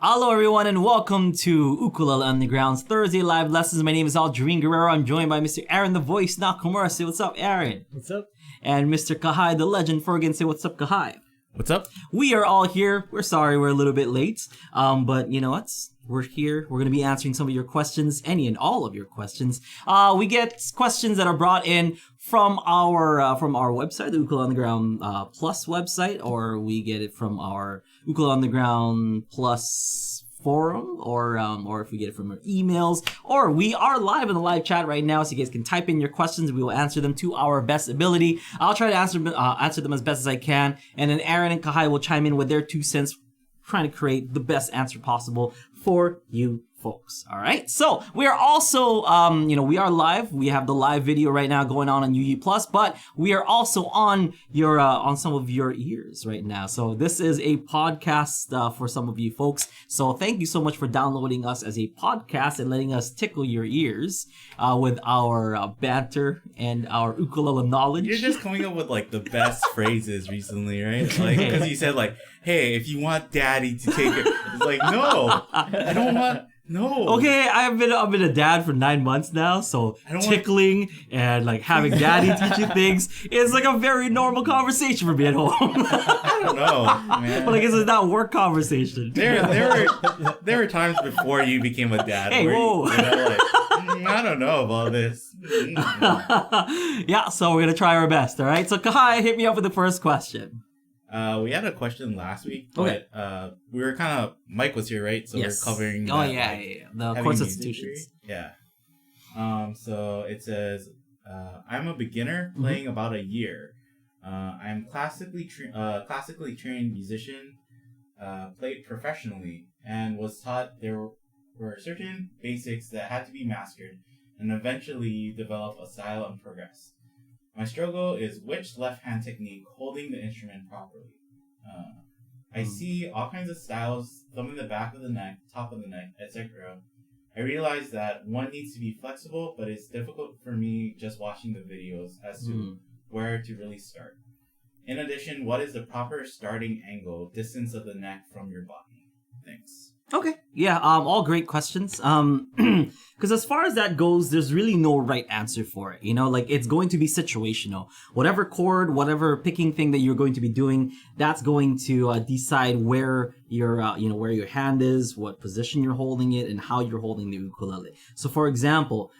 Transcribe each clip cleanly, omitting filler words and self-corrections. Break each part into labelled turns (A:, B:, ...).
A: Hello everyone and welcome to Ukulele Underground's Thursday live lessons. My name is Aldrine Guerrero. I'm joined by Mr. Aaron the Voice Nakamura. Say what's up, Aaron.
B: What's up?
A: And Mr. Kahai the Legend Fergan. Say what's up, Kahai.
C: What's up?
A: We are all here. We're sorry we're a little bit late. But you know what? We're here. We're going to be answering some of your questions, any and all of your questions. We get questions that are brought in from our website, the Ukulele Underground Plus website, or we get it from our Ukulele Underground Plus forum, or if we get it from our emails, or we are live in the live chat right now, so you guys can type in your questions. We will answer them to our best ability. I'll try to answer them as best as I can, and then Aaron and Kahai will chime in with their 2 cents, trying to create the best answer possible for you folks. All right. So we are also, we are live. We have the live video right now going on UU Plus, but we are also on your, on some of your ears right now. So this is a podcast for some of you folks. So thank you so much for downloading us as a podcast and letting us tickle your ears with our banter and our ukulele knowledge.
C: You're just coming up with like the best phrases recently, right? Like, because you said like, hey, if you want daddy to take it, it's like, no, I don't want. No.
A: Okay, I've been a dad for 9 months now, so tickling and like having daddy teach you things is like a very normal conversation for me at home.
C: I don't know, man.
A: But I guess it's not work conversation.
C: There were times before you became a dad
A: hey,
C: where
A: whoa.
C: I don't know about this.
A: Yeah, so we're gonna try our best, all right? So Kahai, hit me up with the first question.
C: We had a question last week, but we were kind of, Mike was here, right? So
A: yes.
C: we're covering
A: the chord substitutions.
C: Yeah. So it says, I'm a beginner playing about a year. I'm classically trained musician, played professionally, and was taught there were certain basics that had to be mastered, and eventually develop a style and progress. My struggle is which left-hand technique holding the instrument properly. I see all kinds of styles, thumb in the back of the neck, top of the neck, etc. I realize that one needs to be flexible, but it's difficult for me just watching the videos as to where to really start. In addition, what is the proper starting angle, distance of the neck from your body? Thanks.
A: Okay. Yeah, all great questions. Because as far as that goes, there's really no right answer for it. You know, like it's going to be situational. Whatever chord, whatever picking thing that you're going to be doing, that's going to decide where your, where your hand is, what position you're holding it, and how you're holding the ukulele. So, for example,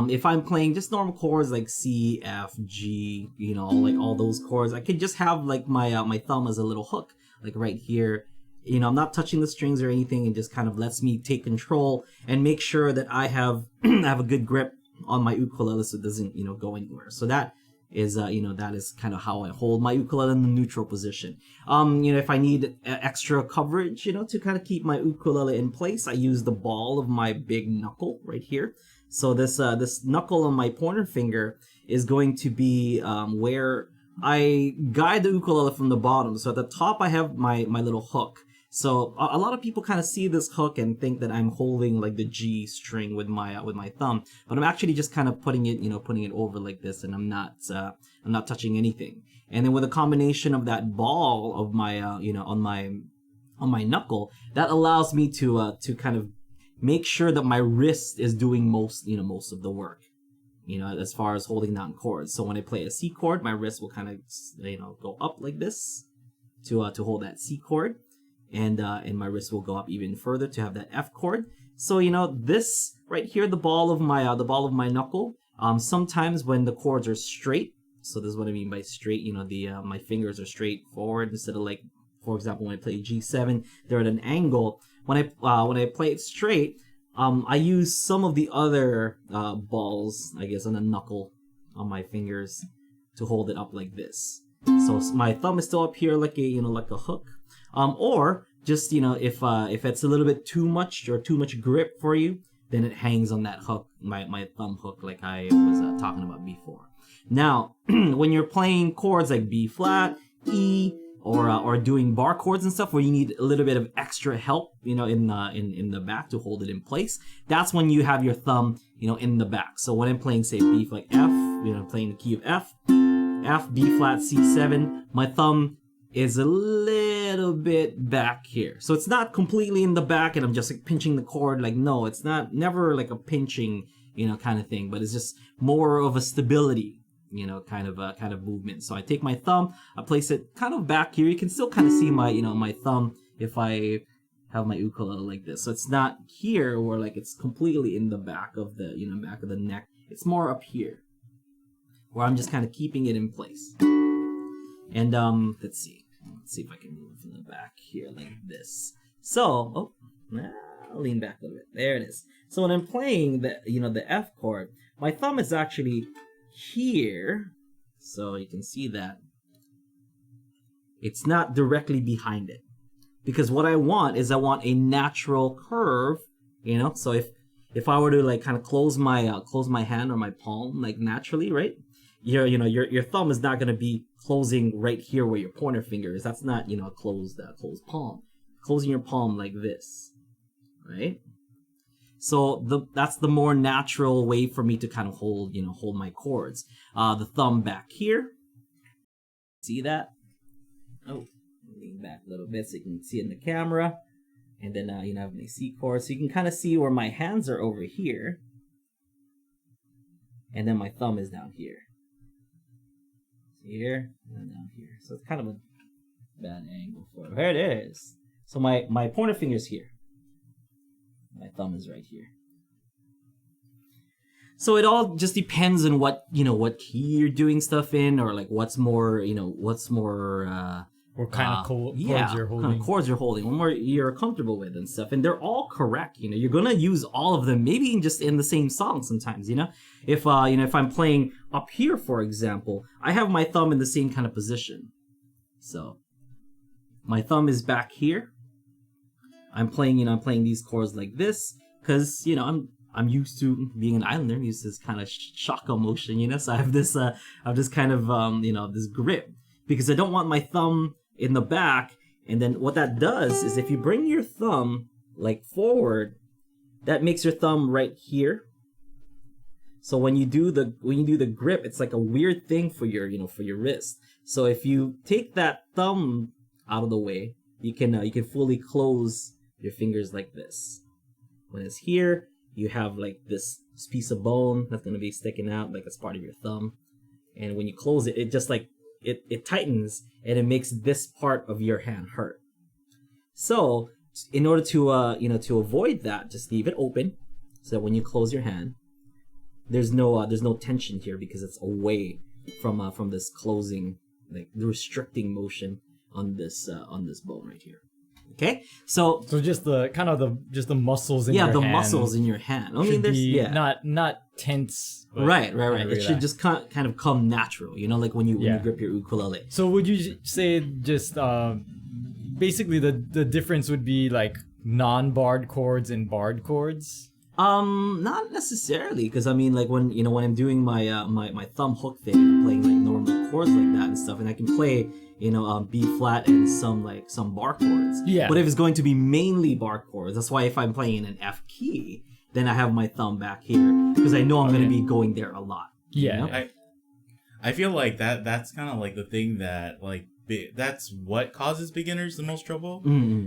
A: if I'm playing just normal chords like C, F, G, like all those chords, I could just have like my thumb as a little hook, like right here. I'm not touching the strings or anything. It just kind of lets me take control and make sure that I have have a good grip on my ukulele so it doesn't, go anywhere. So that is, that is kind of how I hold my ukulele in the neutral position. If I need extra coverage, to kind of keep my ukulele in place, I use the ball of my big knuckle right here. So this knuckle on my pointer finger is going to be where I guide the ukulele from the bottom. So at the top, I have my little hook. So a lot of people kind of see this hook and think that I'm holding like the G string with my thumb, but I'm actually just kind of putting it over like this, and I'm not touching anything. And then with a combination of that ball of my on my knuckle, that allows me to kind of make sure that my wrist is doing most of the work. As far as holding down chords. So when I play a C chord, my wrist will kind of go up like this to hold that C chord. And my wrist will go up even further to have that F chord. So this right here, the ball of my knuckle. Sometimes when the chords are straight, so this is what I mean by straight. My fingers are straight forward instead of like, for example, when I play G7, they're at an angle. When I play it straight, I use some of the other balls, I guess, on the knuckle on my fingers to hold it up like this. So my thumb is still up here like a hook. Or just, if it's a little bit too much or too much grip for you, then it hangs on that hook, my thumb hook, like I was talking about before. Now, when you're playing chords like B flat, E, or doing bar chords and stuff where you need a little bit of extra help, in the back to hold it in place, that's when you have your thumb, in the back. So when I'm playing, say, B flat F, playing the key of F, B flat C7, my thumb is a little bit back here. So it's not completely in the back and I'm just like pinching the chord. Like, no, it's never like a pinching, kind of thing, but it's just more of a stability, kind of movement. So I take my thumb, I place it kind of back here. You can still kind of see my, my thumb if I have my ukulele like this. So it's not here where like it's completely in the back of the, back of the neck. It's more up here where I'm just kind of keeping it in place. And let's see if I can move from the back here like this. So, I'll lean back a little bit. There it is. So when I'm playing the, the F chord, my thumb is actually here. So you can see that it's not directly behind it. Because what I want is a natural curve, So if I were to like kind of close my hand or my palm like naturally, right? Your thumb is not gonna be closing right here where your pointer finger is. That's not a closed palm. Closing your palm like this, right? So that's the more natural way for me to kind of hold my chords. The thumb back here. See that? Oh, lean back a little bit so you can see it in the camera. And then I have my C chord, so you can kind of see where my hands are over here, and then my thumb is down here. Here and down here. So it's kind of a bad angle for it. There it is. So my pointer finger is here. My thumb is right here. So it all just depends on what key you're doing stuff in, or like what's more
B: what kind of chords you're holding.
A: Kind of chords you're holding, what more you're comfortable with and stuff. And they're all correct. You're gonna use all of them, maybe just in the same song sometimes. If if I'm playing up here, for example, I have my thumb in the same kind of position. So my thumb is back here. I'm playing these chords like this because I'm used to being an islander. I'm used to this kind of shaka motion, So I have this kind of this grip because I don't want my thumb in the back. And then what that does is if you bring your thumb like forward, that makes your thumb right here. So when you do the grip, it's like a weird thing for your wrist. So if you take that thumb out of the way, you can fully close your fingers like this. When it's here, you have like this piece of bone that's gonna be sticking out like it's part of your thumb. And when you close it, it just like it tightens and it makes this part of your hand hurt. So in order to to avoid that, just leave it open. So when you close your hand, there's no tension here because it's away from this closing, like the restricting motion on this bone right here. Okay, so
B: just the muscles in your hand.
A: Yeah, the muscles in your hand. I mean, there's
B: not tense.
A: Right. It should just kind of come natural, like when you grip your ukulele.
B: So would you say just basically the difference would be like non-barred chords and barred chords?
A: Not necessarily, because I mean, like when I'm doing my my thumb hook thing, I'm playing like normal chords like that and stuff, and I can play B flat and some bar chords.
B: Yeah.
A: But if it's going to be mainly bar chords, that's why if I'm playing in an F key, then I have my thumb back here because I know I'm going to be going there a lot.
B: Yeah.
C: I feel like that's kind of like the thing that like that's what causes beginners the most trouble,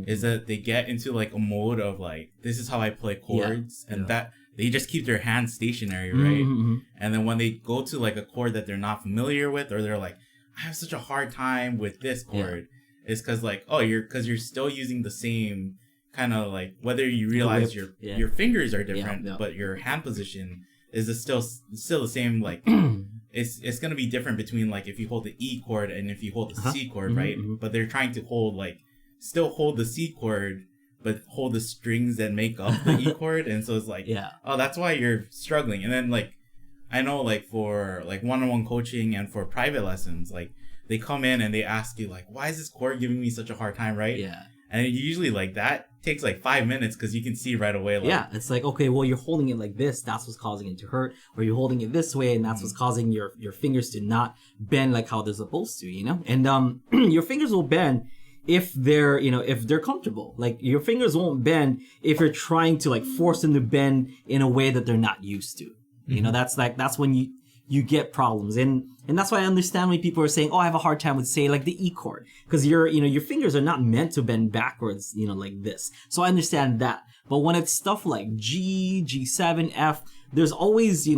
C: is that they get into like a mode of like, this is how I play chords, and that they just keep their hands stationary, right? And then when they go to like a chord that they're not familiar with, or they're like, I have such a hard time with this chord, it's because like, you're still using the same kind of like, whether you realize your fingers are different, but your hand position is still the same. Like it's gonna be different between like if you hold the E chord and if you hold the C chord, right? But they're trying to still hold the C chord, but hold the strings that make up the E chord, and so it's like, that's why you're struggling. And then like, I know like for like one-on-one coaching and for private lessons, like they come in and they ask you like, why is this chord giving me such a hard time, right?
A: Yeah.
C: And usually like that takes like 5 minutes because you can see right away. Like,
A: it's like, okay, well, you're holding it like this, that's what's causing it to hurt, or you're holding it this way and that's what's causing your fingers to not bend like how they're supposed to, and your fingers will bend if they're if they're comfortable. Like your fingers won't bend if you're trying to like force them to bend in a way that they're not used to. That's when you get problems. And that's why I understand when people are saying, oh, I have a hard time with, say, like the E chord. Because your fingers are not meant to bend backwards, like this. So I understand that. But when it's stuff like G, G7, F, there's always,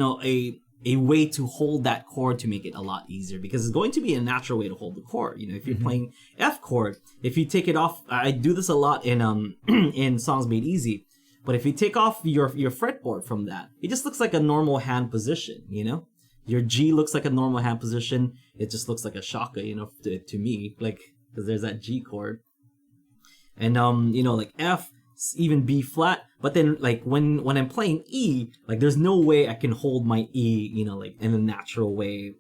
A: a way to hold that chord to make it a lot easier, because it's going to be a natural way to hold the chord. If you're playing F chord, if you take it off, I do this a lot in in Songs Made Easy. But if you take off your fretboard from that, it just looks like a normal hand position, Your G looks like a normal hand position. It just looks like a shaka, to me, like, because there's that G chord. And, like F, even B flat. But then, like, when I'm playing E, like, there's no way I can hold my E, like, in a natural way,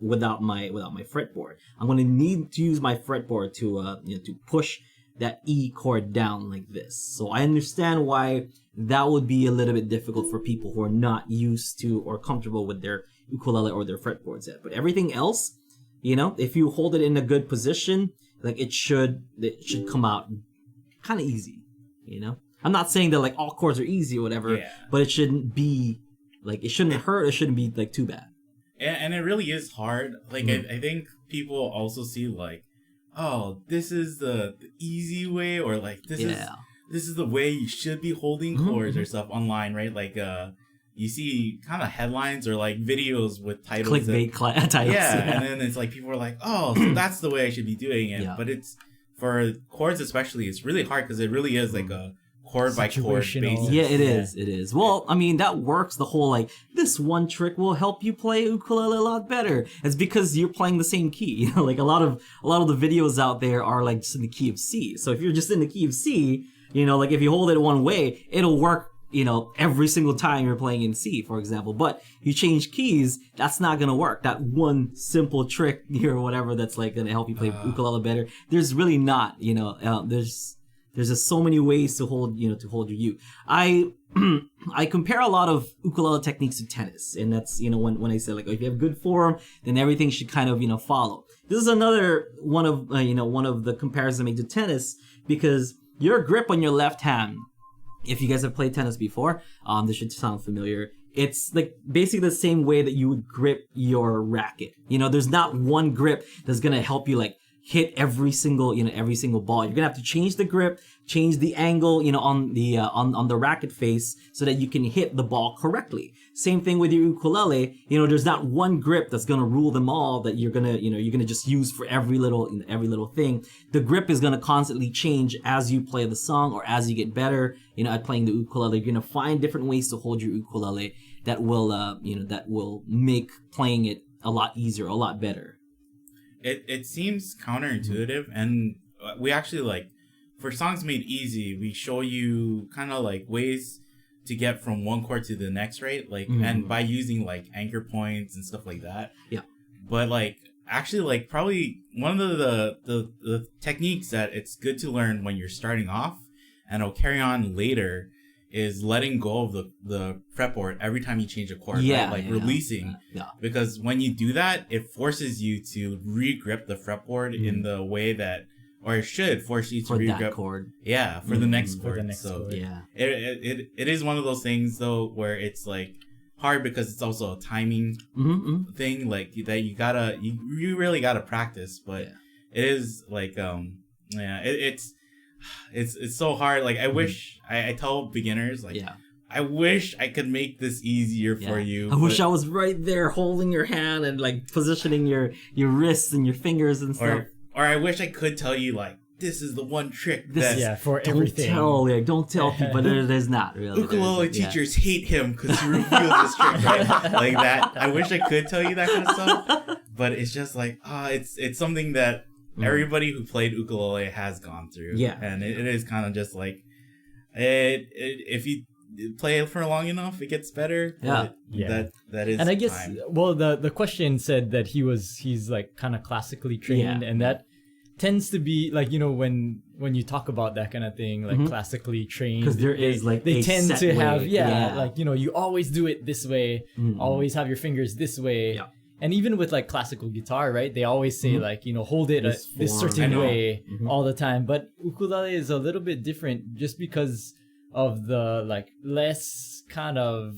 A: without my fretboard. I'm going to need to use my fretboard to push that E chord down like this. So I understand why that would be a little bit difficult for people who are not used to or comfortable with their ukulele or their fretboards yet. But everything else, if you hold it in a good position, like, it should come out kind of easy, I'm not saying that, like, all chords are easy or whatever, but it shouldn't be, like, it shouldn't hurt, it shouldn't be, like, too bad.
C: And it really is hard. Like, I think people also see, like, oh, this is the easy way, or, like, this is the way you should be holding chords or stuff online, right? Like, you see kind of headlines or, like, videos with titles.
A: Clickbait titles.
C: Yeah, and then it's like, people are like, oh, so that's the way I should be doing it. Yeah. But it's, for chords especially, it's really hard, because it really is like a chord by chord basis.
A: Yeah, it is. Well, I mean, that works. The whole, like, this one trick will help you play ukulele a lot better. It's because you're playing the same key. Like, a lot of the videos out there are, like, just in the key of C. So if you're just in the key of C, like, if you hold it one way, it'll work, every single time you're playing in C, for example. But you change keys, that's not gonna work. That one simple trick or whatever that's, like, gonna help you play ukulele better, there's really not. There's just so many ways to hold your U. I compare a lot of ukulele techniques to tennis, and that's, when I say, like, if you have good form, then everything should kind of, follow. This is another one of the comparisons I make to tennis, because your grip on your left hand, if you guys have played tennis before, this should sound familiar. It's, like, basically the same way that you would grip your racket. There's not one grip that's gonna help you, like, hit every single ball. You're gonna have to change the grip, change the angle, on the racket face, so that you can hit the ball correctly. Same thing with your ukulele. There's not one grip that's gonna rule them all, that you're gonna just use for every little thing. The grip is gonna constantly change as you play the song, or as you get better, at playing the ukulele. You're gonna find different ways to hold your ukulele that will make playing it a lot easier, a lot better.
C: It seems counterintuitive, and we actually, like, for Songs Made Easy, we show you kind of, like, ways to get from one chord to the next, right? Like, and by using, like, anchor points and stuff like that.
A: Yeah.
C: But, like, actually, like, probably one of the techniques that it's good to learn when you're starting off, and it'll carry on later, is letting go of the fretboard every time you change a chord, right? Like, releasing.
A: Yeah.
C: Because when you do that, it forces you to re-grip the fretboard in the way that, or it should force you to re-grip
A: that chord.
C: Yeah, for the next chord.
B: For the next chord.
A: Yeah.
C: It is one of those things, though, where it's, like, hard, because it's also a timing thing, like, that you really gotta practice. But it is, like, it's so hard. Like, I wish, I tell beginners, like, I wish I could make this easier for you.
A: I wish I was right there holding your hand and, like, positioning your wrists and your fingers and stuff.
C: Or I wish I could tell you, like, this is the one trick that...
B: for everything.
A: Don't tell people. There's not really.
C: Ukulele teachers hate him because he reveals this trick, right? Like that. I wish I could tell you that kind of stuff. But it's just like, it's something that everybody who played ukulele has gone through.
A: Yeah.
C: And it is kind of just like, if you play it for long enough, it gets better. That is.
B: And I guess,
C: time.
B: well, the question said that he's like kind of classically trained, and that tends to be like, when you talk about that kind of thing, like classically trained,
A: because there is like
B: they
A: a
B: tend
A: set
B: to
A: way.
B: have like, you always do it this way, always have your fingers this way.
A: Yeah.
B: And even with like classical guitar, right? They always say like, hold it this certain way all the time. But ukulele is a little bit different just because of the like less kind of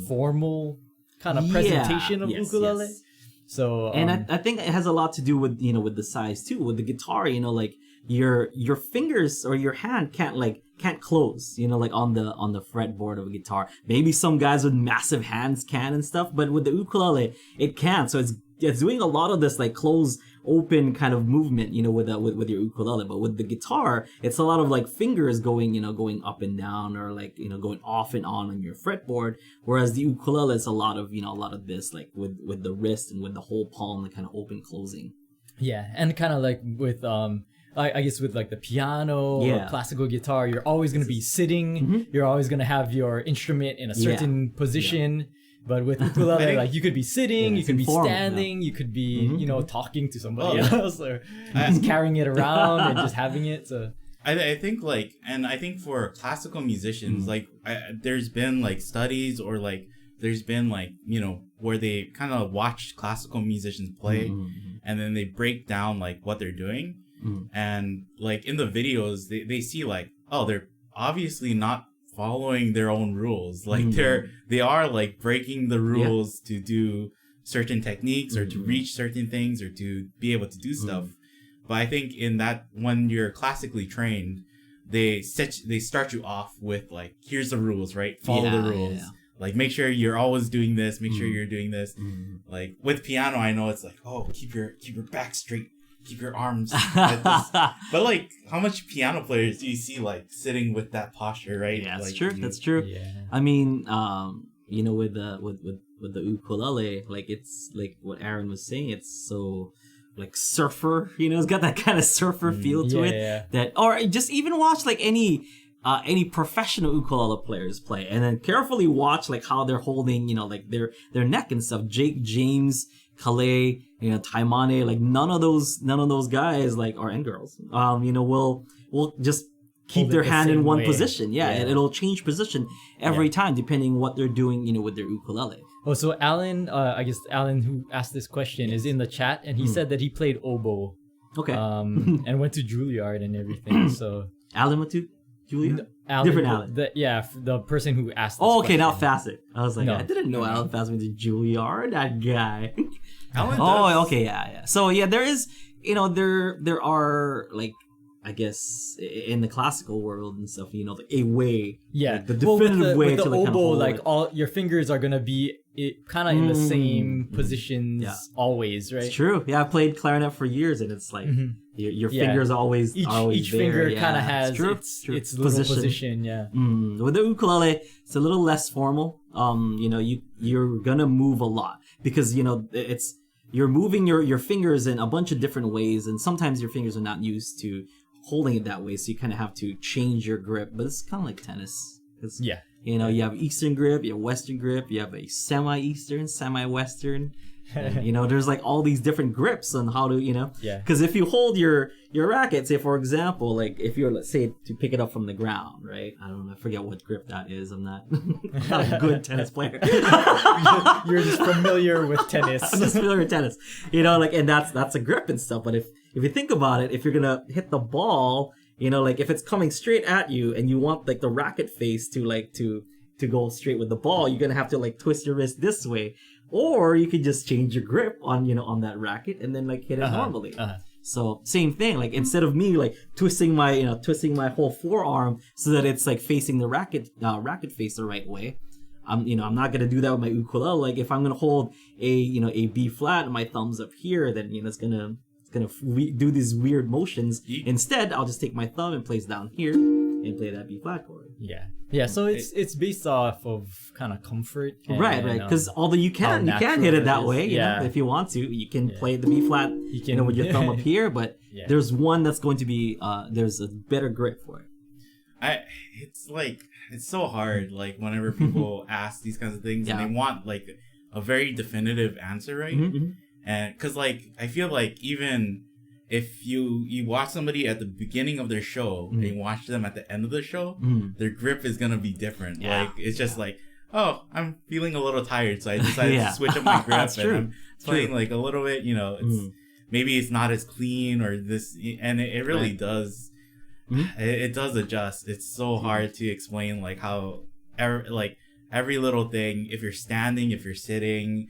B: formal kind of presentation of
A: yes,
B: ukulele.
A: yes.
B: So
A: And I think it has a lot to do with with the size too. With the guitar, like your fingers or your hand can't close, like on the fretboard of a guitar. Maybe some guys with massive hands can and stuff, but with the ukulele it can. So it's doing a lot of this like close open kind of movement, with your ukulele. But with the guitar, it's a lot of like fingers going up and down, or like going off and on your fretboard. Whereas the ukulele is a lot of this like with the wrist and with the whole palm, the kind of open closing.
B: Yeah, and kind of like with I guess with like the piano or classical guitar, you're always going to be sitting.
A: Mm-hmm.
B: You're always going to have your instrument in a certain position. Yeah. But with ukulele, like you could be sitting, you could be standing, you could be talking to somebody else, or just carrying it around and just having it. So
C: I think I think for classical musicians, like there's been like studies, or like there's been like where they kind of watch classical musicians play, and then they break down like what they're doing, and like in the videos they see like, oh, they're obviously not following their own rules, like they are like breaking the rules to do certain techniques, or to reach certain things, or to be able to do stuff. But I think in that, when you're classically trained, they start you off with like, here's the rules, right? Follow the rules. Like, make sure you're always doing this, make sure you're doing this. Like with piano, I know it's like, oh, keep your back straight, keep your arms like this. But like, how much piano players do you see like sitting with that posture, right?
A: Yeah, that's
C: like,
A: true. That's true.
B: Yeah.
A: I mean, with the ukulele, like it's like what Aaron was saying. It's so like surfer, it's got that kind of surfer feel to it.
B: Yeah.
A: That, or just even watch like any professional ukulele players play, and then carefully watch like how they're holding, like their neck and stuff. Jake, James, Calais, Taimane, like none of those guys, like, or and girls, will just keep their hand in one position. Yeah, and it'll change position every time depending what they're doing, with their ukulele.
B: Oh, so Alan, I guess Alan, who asked this question, is in the chat, and he said that he played oboe.
A: Okay.
B: And went to Juilliard and everything. So
A: Alan went to Juilliard?
B: Alan,
A: Different Alan.
B: The person who asked this
A: okay,
B: question.
A: now Facet. I was like,
B: No.
A: I didn't know Alan Facet went to Juilliard, that guy.
C: Alan does.
A: Okay, yeah. So yeah, there is, there are like, I guess in the classical world and stuff, like a way, like the definitive way
B: with
A: to
B: the
A: like
B: oboe,
A: kind of hold
B: like
A: it.
B: all your fingers are gonna be kind of in the same positions always, right?
A: It's true. Yeah, I played clarinet for years, and it's like your fingers always
B: each
A: there.
B: finger
A: Yeah,
B: kind of has its little position. Yeah.
A: With the ukulele, it's a little less formal. You're gonna move a lot because you're moving your fingers in a bunch of different ways, and sometimes your fingers are not used to holding it that way, so you kind of have to change your grip. But it's kind of like tennis. You have Eastern grip, you have Western grip, you have a semi-Eastern, semi-Western. And, there's like all these different grips on how to, because if you hold your racket, say for example, like if you're, let's say, to pick it up from the ground, right? I don't know, I forget what grip that is. I'm not a good tennis player.
B: You're just familiar with tennis.
A: I'm just familiar with tennis, and that's a grip and stuff. But if you think about it, if you're gonna hit the ball, like if it's coming straight at you and you want like the racket face to go straight with the ball, you're gonna have to like twist your wrist this way, or you could just change your grip on that racket and then like hit it normally. So same thing, like instead of me like twisting my whole forearm so that it's like facing the racket face the right way, I'm not gonna do that with my ukulele. Like if I'm gonna hold a B flat and my thumb's up here, then it's gonna do these weird motions. Instead, I'll just take my thumb and place down here and play that B flat chord.
B: Yeah. So it's based off of kind of comfort,
A: right? Because although you can hit it that way, if you want to, you can play the B flat, with your thumb up here. But there's one that's going to be there's a better grip for it.
C: It's so hard. Like whenever people ask these kinds of things and they want like a very definitive answer, right? And because like I feel like even if you watch somebody at the beginning of their show and you watch them at the end of the show, their grip is gonna be different. Like it's just like, oh, I'm feeling a little tired, so I decided to switch up my grip and I'm playing like a little bit. It's maybe it's not as clean or this, and it really does. It does adjust. It's so hard to explain like how every little thing. If you're standing, if you're sitting,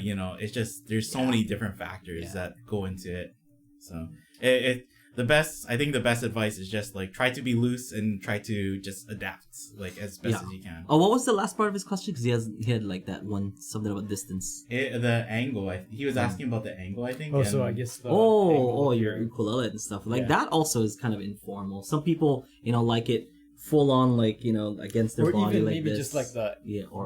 C: you know, it's just there's so many different factors that go into it. So I think the best advice is just like try to be loose and try to just adapt like as best as you can.
A: Oh, what was the last part of his question? Because he had like that one something about distance.
C: The angle. He was asking about the angle. I think.
B: Oh, so I guess.
A: Your ukulele and stuff like that also is kind of informal. Some people, you know, like it full on, like, you know, against their body,
B: even
A: like
B: maybe
A: this.
B: just like the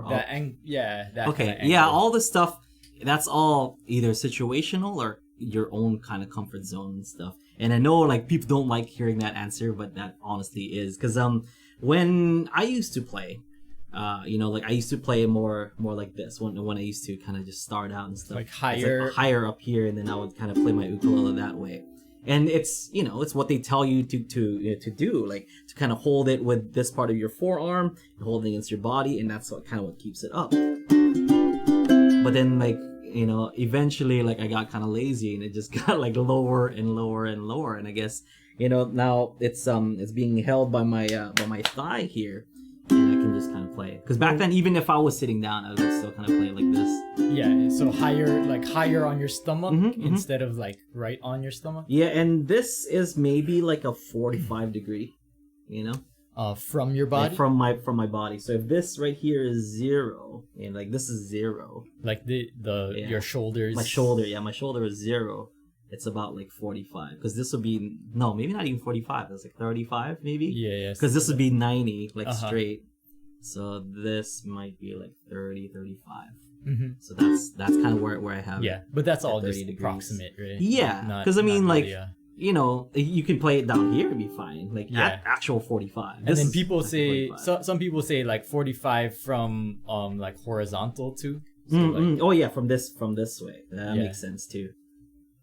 A: that
B: angle. Yeah. That
A: okay.
B: Kind of
A: yeah. All this stuff. That's all either situational or your own kind of comfort zone and stuff. And I know like people don't like hearing that answer, but that honestly is because when I used to play, you know, like I used to play more like this when I used to kind of just start out and stuff,
B: like higher
A: up here, and then I would kind of play my ukulele that way. And it's, you know, it's what they tell you to do, like to kind of hold it with this part of your forearm, hold it against your body, and that's what keeps it up. But then like, you know, eventually like I got kind of lazy and it just got like lower and lower and lower, and I guess, you know, now it's being held by my thigh here, and I can just kind of play it. Because back then, even if I was sitting down, I would still kind of play it like this.
B: Yeah, so higher on your stomach instead of like right on your stomach.
A: Yeah, and this is maybe like a 45 degree, you know.
B: From your body?
A: Like from my body. So if this right here is 0, and like this is 0,
B: like your shoulders.
A: My shoulder is 0. It's about like 45, because this would be maybe not even 45. It's like 35 maybe.
B: Yeah.
A: Because this would be 90 like straight. So this might be like 30, 35. Mm-hmm. So that's kind of where I have.
B: Yeah, but that's all just
A: degrees.
B: Approximate, right?
A: Yeah, because I mean like. You know, you can play it down here and be fine. Like actual 45.
B: And then people say, some people say like 45 from like horizontal too. So like,
A: from this way. That makes sense too.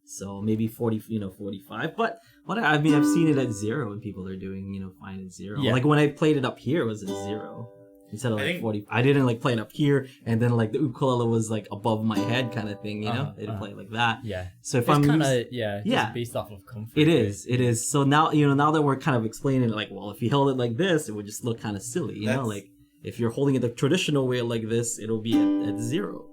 A: So maybe 45. But I mean, I've seen it at 0 when people are doing, fine at 0. Yeah. Like when I played it up here, it was at 0. Instead of like 40, I didn't like play it up here, and then like the ukulele was like above my head kind of thing, I didn't play it like that.
B: Yeah.
A: So if
B: it's kind of based off of comfort.
A: It is. So now now that we're kind of explaining it, like, well, if you held it like this, it would just look kind of silly, you know. Like if you're holding it the traditional way like this, it'll be at 0,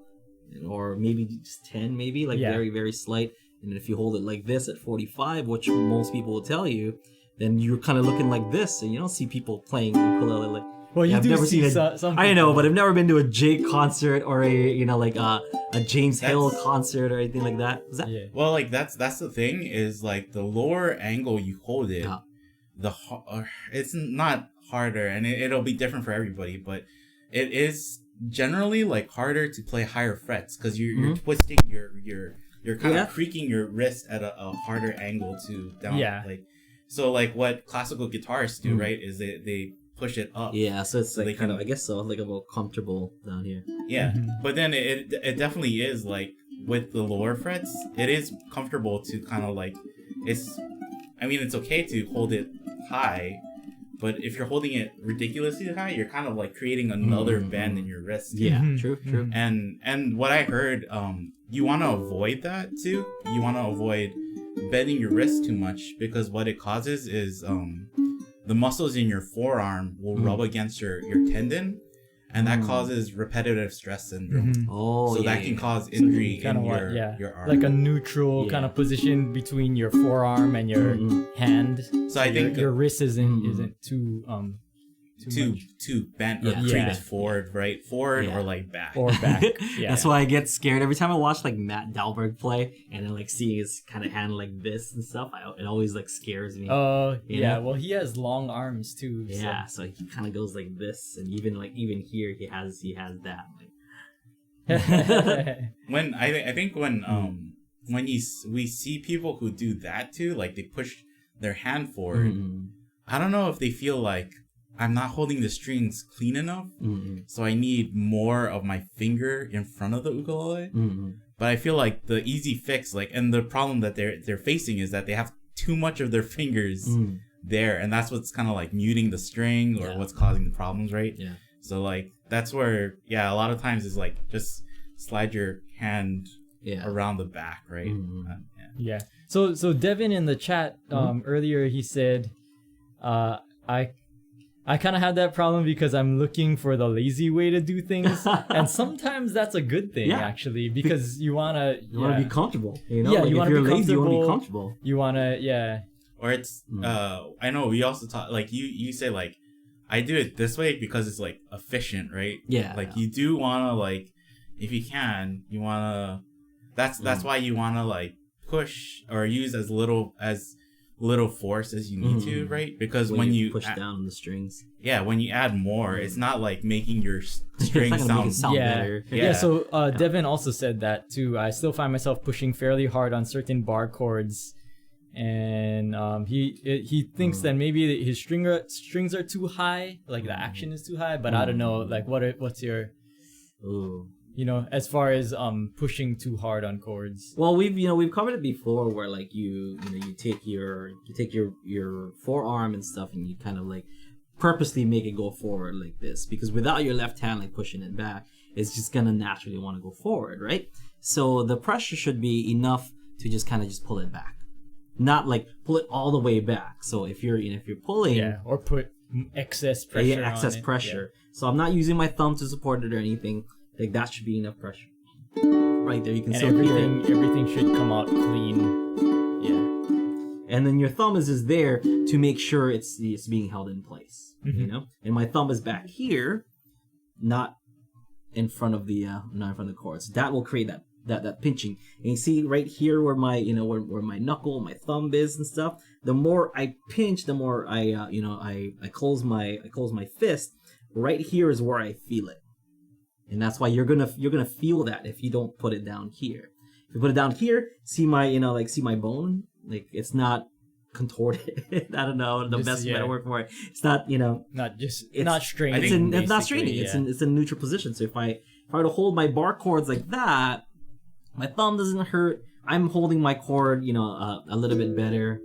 A: or maybe just 10, maybe like very very slight. And if you hold it like this at 45, which most people will tell you, then you're kind of looking like this, and you don't see people playing ukulele like.
B: Well, you do see some.
A: I know, but I've never been to a Jake concert or a James Hill concert or anything like that. Was that?
C: Yeah. Well, like that's the thing is like the lower angle you hold it, it's not harder, and it'll be different for everybody, but it is generally like harder to play higher frets because you're twisting you're kind of creaking your wrist at a harder angle to down.
B: Yeah.
C: Like so, like what classical guitarists do, right? Is they push it up.
A: Yeah, so it's like kind of, I guess so, like about comfortable down here.
C: Yeah, but then it definitely is like with the lower frets, it is comfortable to kind of like it's okay to hold it high, but if you're holding it ridiculously high, you're kind of like creating another bend in your wrist.
A: Yeah, true.
C: And what I heard, you want to avoid that too. You want to avoid bending your wrist too much because what it causes is the muscles in your forearm will rub against your tendon, and that causes repetitive stress syndrome. So that can cause injury in your arm.
B: Like a neutral kind of position between your forearm and your hand.
C: So I think
B: your wrist isn't too
C: bent or creeped forward, right? Forward or like back.
B: Or back. Yeah.
A: That's why I get scared every time I watch like Matt Dahlberg play, and then like seeing his kind of hand like this and stuff. It always like scares me.
B: Oh yeah, well he has long arms too.
A: Yeah, so he kind of goes like this, and even here he has that. Like.
C: When I think when we see people who do that too, like they push their hand forward. I don't know if they feel like I'm not holding the strings clean enough, so I need more of my finger in front of the ukulele. But I feel like the easy fix, and the problem that they're facing is that they have too much of their fingers there, and that's what's kind of like muting the string or what's causing the problems, right?
A: Yeah.
C: So like that's where a lot of times is like just slide your hand around the back, right? So
B: Devin in the chat earlier he said, I kind of have that problem because I'm looking for the lazy way to do things, and sometimes that's a good thing actually, because you wanna
A: be comfortable. You know,
B: yeah,
A: like
B: you
A: if
B: wanna
A: you're
B: be
A: lazy, you want to be
B: comfortable.
A: comfortable.
B: You wanna
C: Or it's I know we also talk like you say like I do it this way because it's like efficient, right?
A: Yeah.
C: Like you do wanna like if you can, you wanna that's why you wanna like push or use as little force as you need to, right? Because when you
A: push down on the strings,
C: when you add more, it's not like making your strings
A: it's not gonna make it sound
B: yeah.
A: better.
B: Yeah. So Devin also said that too. I still find myself pushing fairly hard on certain bar chords, and he thinks that maybe his strings are too high, like the action is too high. But I don't know, like what's your as far as pushing too hard on chords.
A: Well, we've covered it before, where like you take your forearm and stuff, and you kind of like purposely make it go forward like this, because without your left hand like pushing it back, it's just gonna naturally want to go forward, right? So the pressure should be enough to just kind of just pull it back, not like pull it all the way back. So if you're pulling,
B: or put excess pressure on it.
A: pressure. So I'm not using my thumb to support it or anything. Like that should be enough pressure. Right there, you can still hear it.
B: Everything should come out clean. Yeah.
A: And then your thumb is just there to make sure it's being held in place. You know? And my thumb is back here, not in front of the chords. That will create that pinching. And you see right here where my where my knuckle, my thumb is and stuff. The more I pinch, the more I close my fist. Right here is where I feel it. And that's why you're gonna feel that if you don't put it down here. If you put it down here, see my see my bone, like it's not contorted. I don't know the best better word for it. It's not
B: not straining.
A: It's not straining. It's in neutral position. So if I were to hold my bar chords like that, my thumb doesn't hurt. I'm holding my chord a little bit better,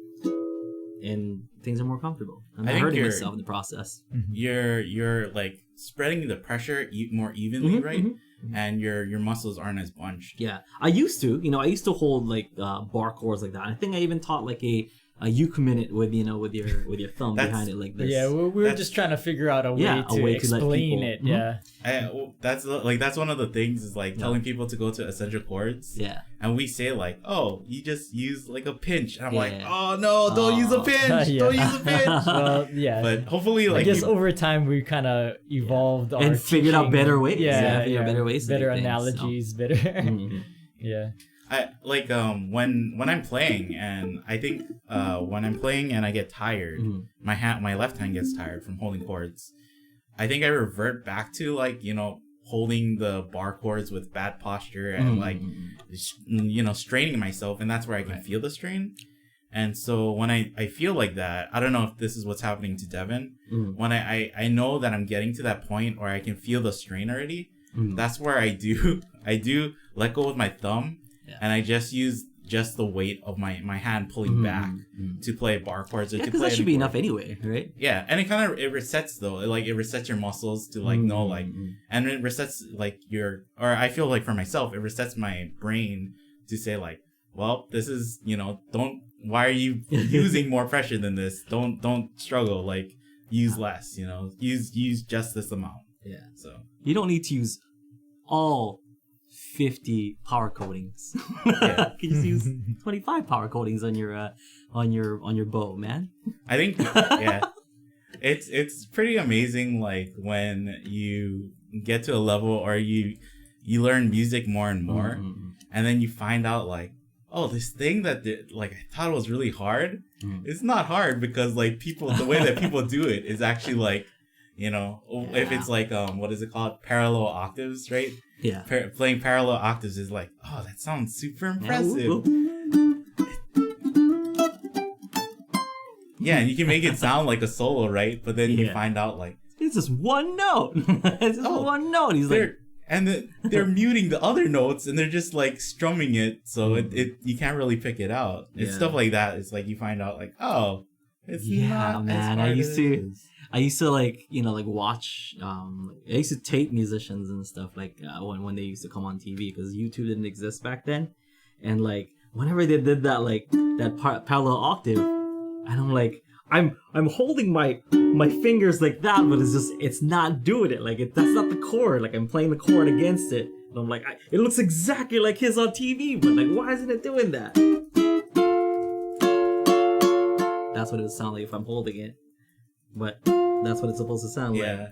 A: and things are more comfortable. I'm not hurting myself in the process.
C: You're like spreading the pressure more evenly, right? And your muscles aren't as bunched.
A: Yeah, I used to hold like bar chords like that. I think I even taught like a ukulele with your thumb behind it like this.
B: Yeah, we were just trying to figure out a way to explain it. Yeah,
C: that's one of the things is like telling people to go to essential chords.
A: Yeah,
C: and we say like, oh, you just use like a pinch. And I'm like, oh no, don't use a pinch. Don't use a pinch.
B: Well, yeah,
C: but hopefully, like,
B: I guess over time we kind of evolved our
A: and figured out better ways.
B: Better ways, better analogies, better. Yeah.
C: I like when I'm playing, and I think when I'm playing and I get tired, my left hand gets tired from holding chords. I think I revert back to like holding the bar chords with bad posture and like straining myself, and that's where I can feel the strain. And so when I feel like that, I don't know if this is what's happening to Devin. When I know that I'm getting to that point where I can feel the strain already, that's where I do let go with my thumb. Yeah. And I just use the weight of my hand pulling back to play bar chords.
A: Yeah, because that should be enough anyway, right?
C: Yeah, and it resets though. It resets your muscles to like know like, and it resets like I feel like for myself, it resets my brain to say like, well, this is why are you using more pressure than this? Don't struggle. Like use less. Use just this amount.
A: Yeah.
C: So
A: you don't need to use all 50 power coatings. You can just use 25 power coatings on your bow, man.
C: I think it's pretty amazing like when you get to a level or you learn music more and more, and then you find out like, oh, this thing that I thought was really hard, it's not hard, because like the way that people do it is actually like, if it's like what is it called, parallel octaves, right?
A: Yeah.
C: Playing parallel octaves is like, oh, that sounds super impressive. Yeah, and you can make it sound like a solo, right? But then you find out like
A: it's just one note. It's just one note. He's like,
C: and they're muting the other notes, and they're just like strumming it, so it you can't really pick it out. It's stuff like that. It's like you find out like, oh, it's not
A: man. I used to like watch. I used to tape musicians and stuff like when they used to come on TV, because YouTube didn't exist back then, and like whenever they did that parallel octave, and I'm like, I'm holding my fingers like that, but it's not doing it. Like that's not the chord. Like I'm playing the chord against it, and I'm like, it looks exactly like his on TV, but like why isn't it doing that? That's what it would sound like if I'm holding it, but that's what it's supposed to sound like.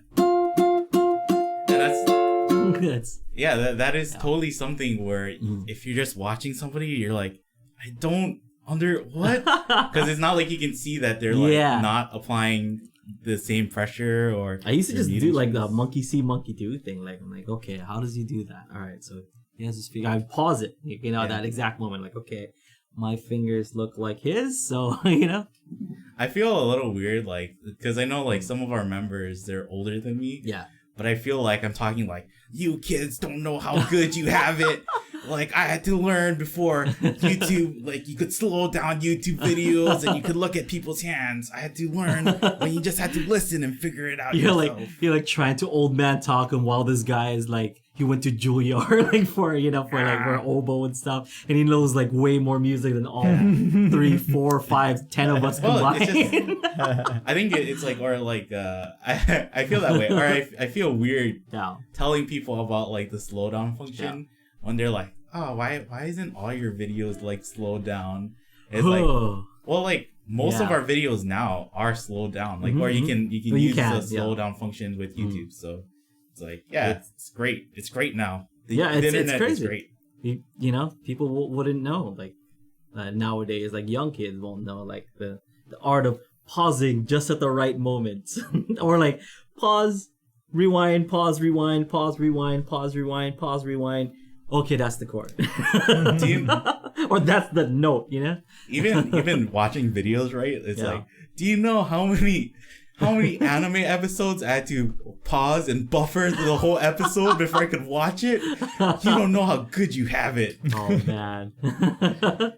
C: Yeah. That is totally something where if you're just watching somebody, you're like, I don't what? Because it's not like you can see that they're like not applying the same pressure or.
A: I used to just do like the monkey see, monkey do thing. Like I'm like, okay, how does he do that? All right, so he has his finger. I pause it, that exact moment. Like, okay, my fingers look like his, so
C: I feel a little weird, like, because I know like some of our members, they're older than me.
A: Yeah.
C: But I feel like I'm talking like, you kids don't know how good you have it. Like, I had to learn before YouTube, like, you could slow down YouTube videos and you could look at people's hands. I had to learn when you just had to listen and figure it out yourself.
A: You're like trying to old man talk, and while this guy is like, he went to Juilliard like for oboe and stuff, and he knows like way more music than all 3, 4, 5, 10 of us combined.
C: I think it's like, or like, I feel that way, or I feel weird telling people about like the slowdown function when they're like, oh, why isn't all your videos like slowed down? It's like, well, like most of our videos now are slowed down, like, or you can use the slow down function with YouTube, so. It's like, it's great. It's great now. The internet
A: crazy.
C: Is great.
A: People wouldn't know. Like nowadays, like young kids won't know like the art of pausing just at the right moment, or like pause, rewind, pause, rewind, pause, rewind, pause, rewind, pause, rewind. Okay, that's the chord. Or that's the note.
C: Even watching videos, right? It's like, do you know how many anime episodes I had to pause and buffer the whole episode before I could watch it? You don't know how good you have it.
A: Oh, man.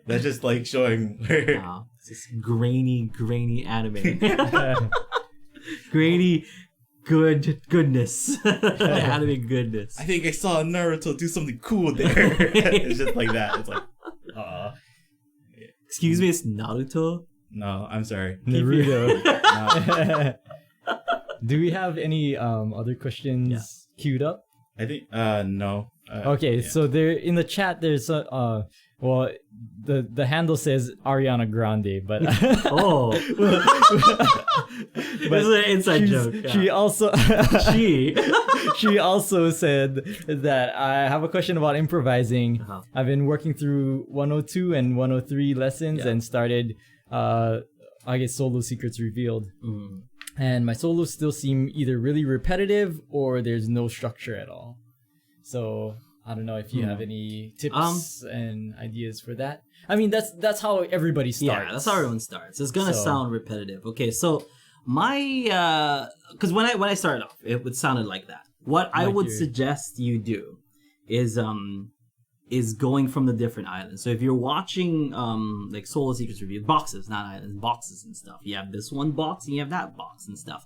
C: That's just like showing where...
A: Wow. It's this grainy anime. Grainy goodness. Anime goodness.
C: I think I saw Naruto do something cool there. It's just like that. It's like,
A: Excuse me, it's Naruto?
C: No, I'm sorry.
B: Naruto. No. Do we have any other questions queued up?
C: I think no.
B: Okay, so there in the chat there's the handle says Ariana Grande, but
A: this is an inside joke. Yeah.
B: She also said that I have a question about improvising. Uh-huh. I've been working through 102 and 103 lessons and started I guess Solo Secrets Revealed. And my solos still seem either really repetitive or there's no structure at all. So I don't know if you have any tips and ideas for that. I mean, that's how everybody starts.
A: Yeah, that's how everyone starts. It's gonna sound repetitive. Okay, so my because when I started off, it would sounded like that. What I would suggest you do is going from the different islands. So if you're watching like Solo Secrets Review, boxes, not islands, boxes and stuff. You have this one box and you have that box and stuff.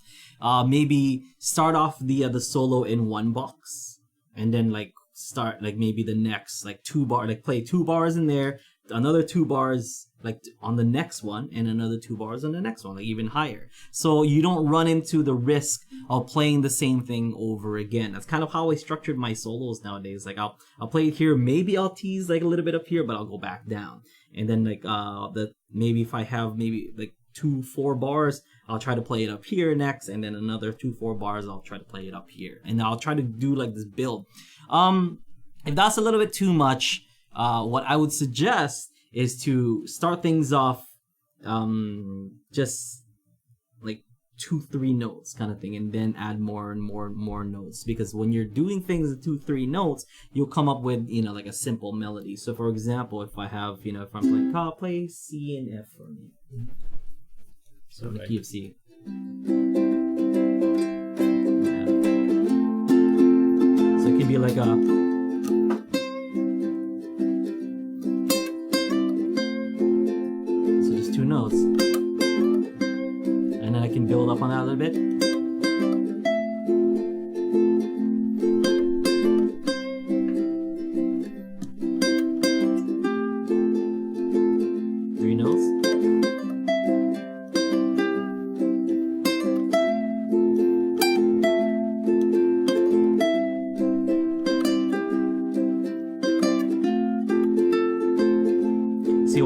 A: Maybe start off the solo in one box, and then like start like maybe the next like 2 bar, like play 2 bars in there, another 2 bars like on the next one, and another 2 bars on the next one, like even higher. So you don't run into the risk of playing the same thing over again. That's kind of how I structured my solos nowadays. Like I'll play it here, maybe I'll tease like a little bit up here, but I'll go back down. And then like maybe if I have maybe like 2-4 bars, I'll try to play it up here next, and then another 2-4 bars, I'll try to play it up here. And I'll try to do like this build. If that's a little bit too much, what I would suggest is to start things off just like 2-3 notes kind of thing, and then add more and more notes, because when you're doing things at 2-3 notes, you'll come up with like a simple melody. So for example, if I have if I'm playing play C and F for me, so the key of C, so it can be like a notes, and then I can build up on that a little bit. Three notes.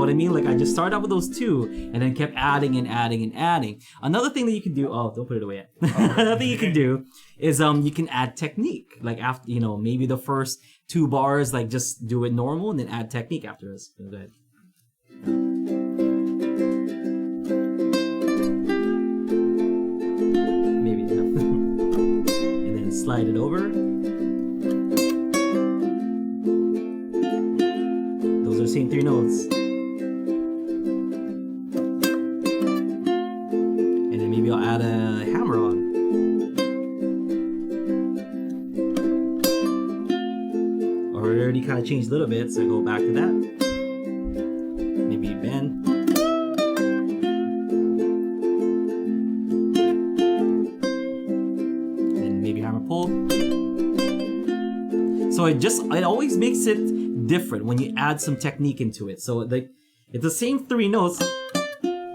A: what I mean? Like I just started out with those two and then kept adding and adding and adding. Another thing that you can do, don't put it away yet. Another thing you can do is you can add technique. Like after, maybe the first 2 bars, like just do it normal and then add technique after this. Go ahead. Maybe enough. And then slide it over. Those are the same 3 notes. And then maybe I'll add a hammer on. Or it already kind of changed a little bit, so I go back to that. Maybe bend. Pull. So it always makes it different when you add some technique into it. So it's the same 3 notes.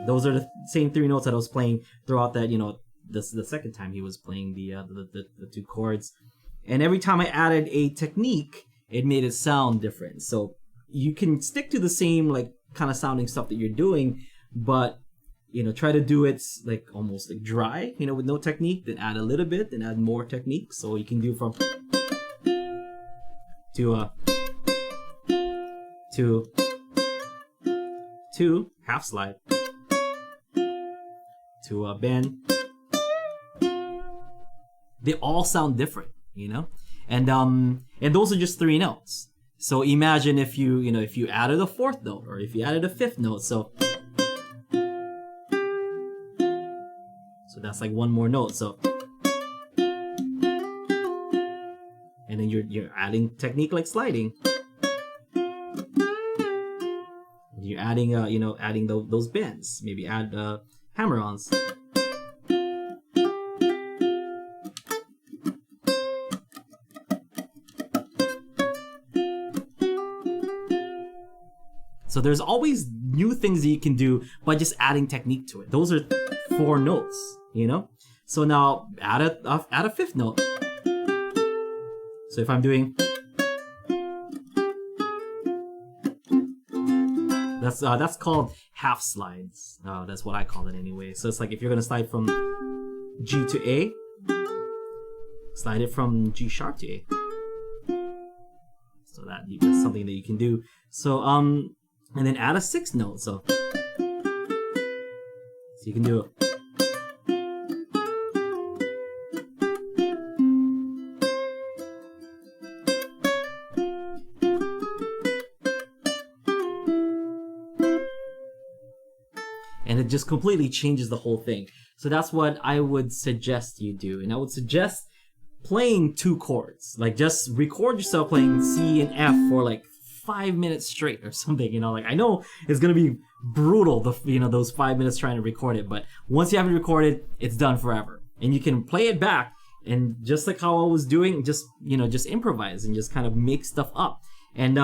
A: Those are the same 3 notes that I was playing throughout that, the second time he was playing the 2 chords. And every time I added a technique, it made it sound different. So you can stick to the same like kind of sounding stuff that you're doing, but try to do it like almost like dry, with no technique, then add a little bit, then add more technique. So you can do from to half slide to a bend. They all sound different, and those are just 3 notes. So imagine if you added a 4th note or if you added a 5th note. So that's like 1 more note. So, and then you're adding technique like sliding. You're adding adding those bends. Maybe add hammer-ons. So there's always new things that you can do by just adding technique to it. Those are 4 notes. So now add a 5th note. So if I'm doing, that's called half slides. That's what I call it anyway. So it's like if you're gonna slide from G to A, slide it from G sharp to A. So that's something that you can do. So and then add a 6th note. So you can do it. And it just completely changes the whole thing. So that's what I would suggest you do. And I would suggest playing 2 chords. Like just record yourself playing C and F for like 5 minutes straight or something. Like I know it's gonna be brutal, those 5 minutes trying to record it, but once you have it recorded, it's done forever. And you can play it back and just like how I was doing, just improvise and just kind of make stuff up. And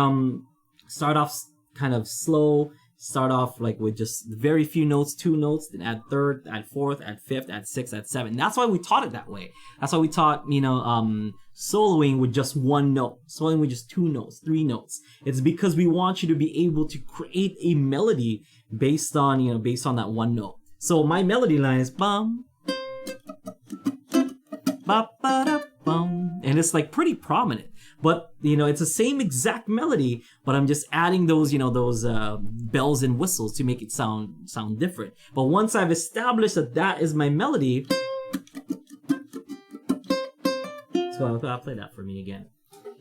A: start off kind of slow. Start off like with just very few notes, 2 notes, then add 3rd, add 4th, add 5th, add 6th, add 7th. That's why we taught it that way. That's why we taught, soloing with just 1 note, soloing with just 2 notes, 3 notes. It's because we want you to be able to create a melody based on that 1 note. So my melody line is bum, ba ba da bum, and it's like pretty prominent. But it's the same exact melody, but I'm just adding those bells and whistles to make it sound different. But once I've established that is my melody, so I'll play that for me again.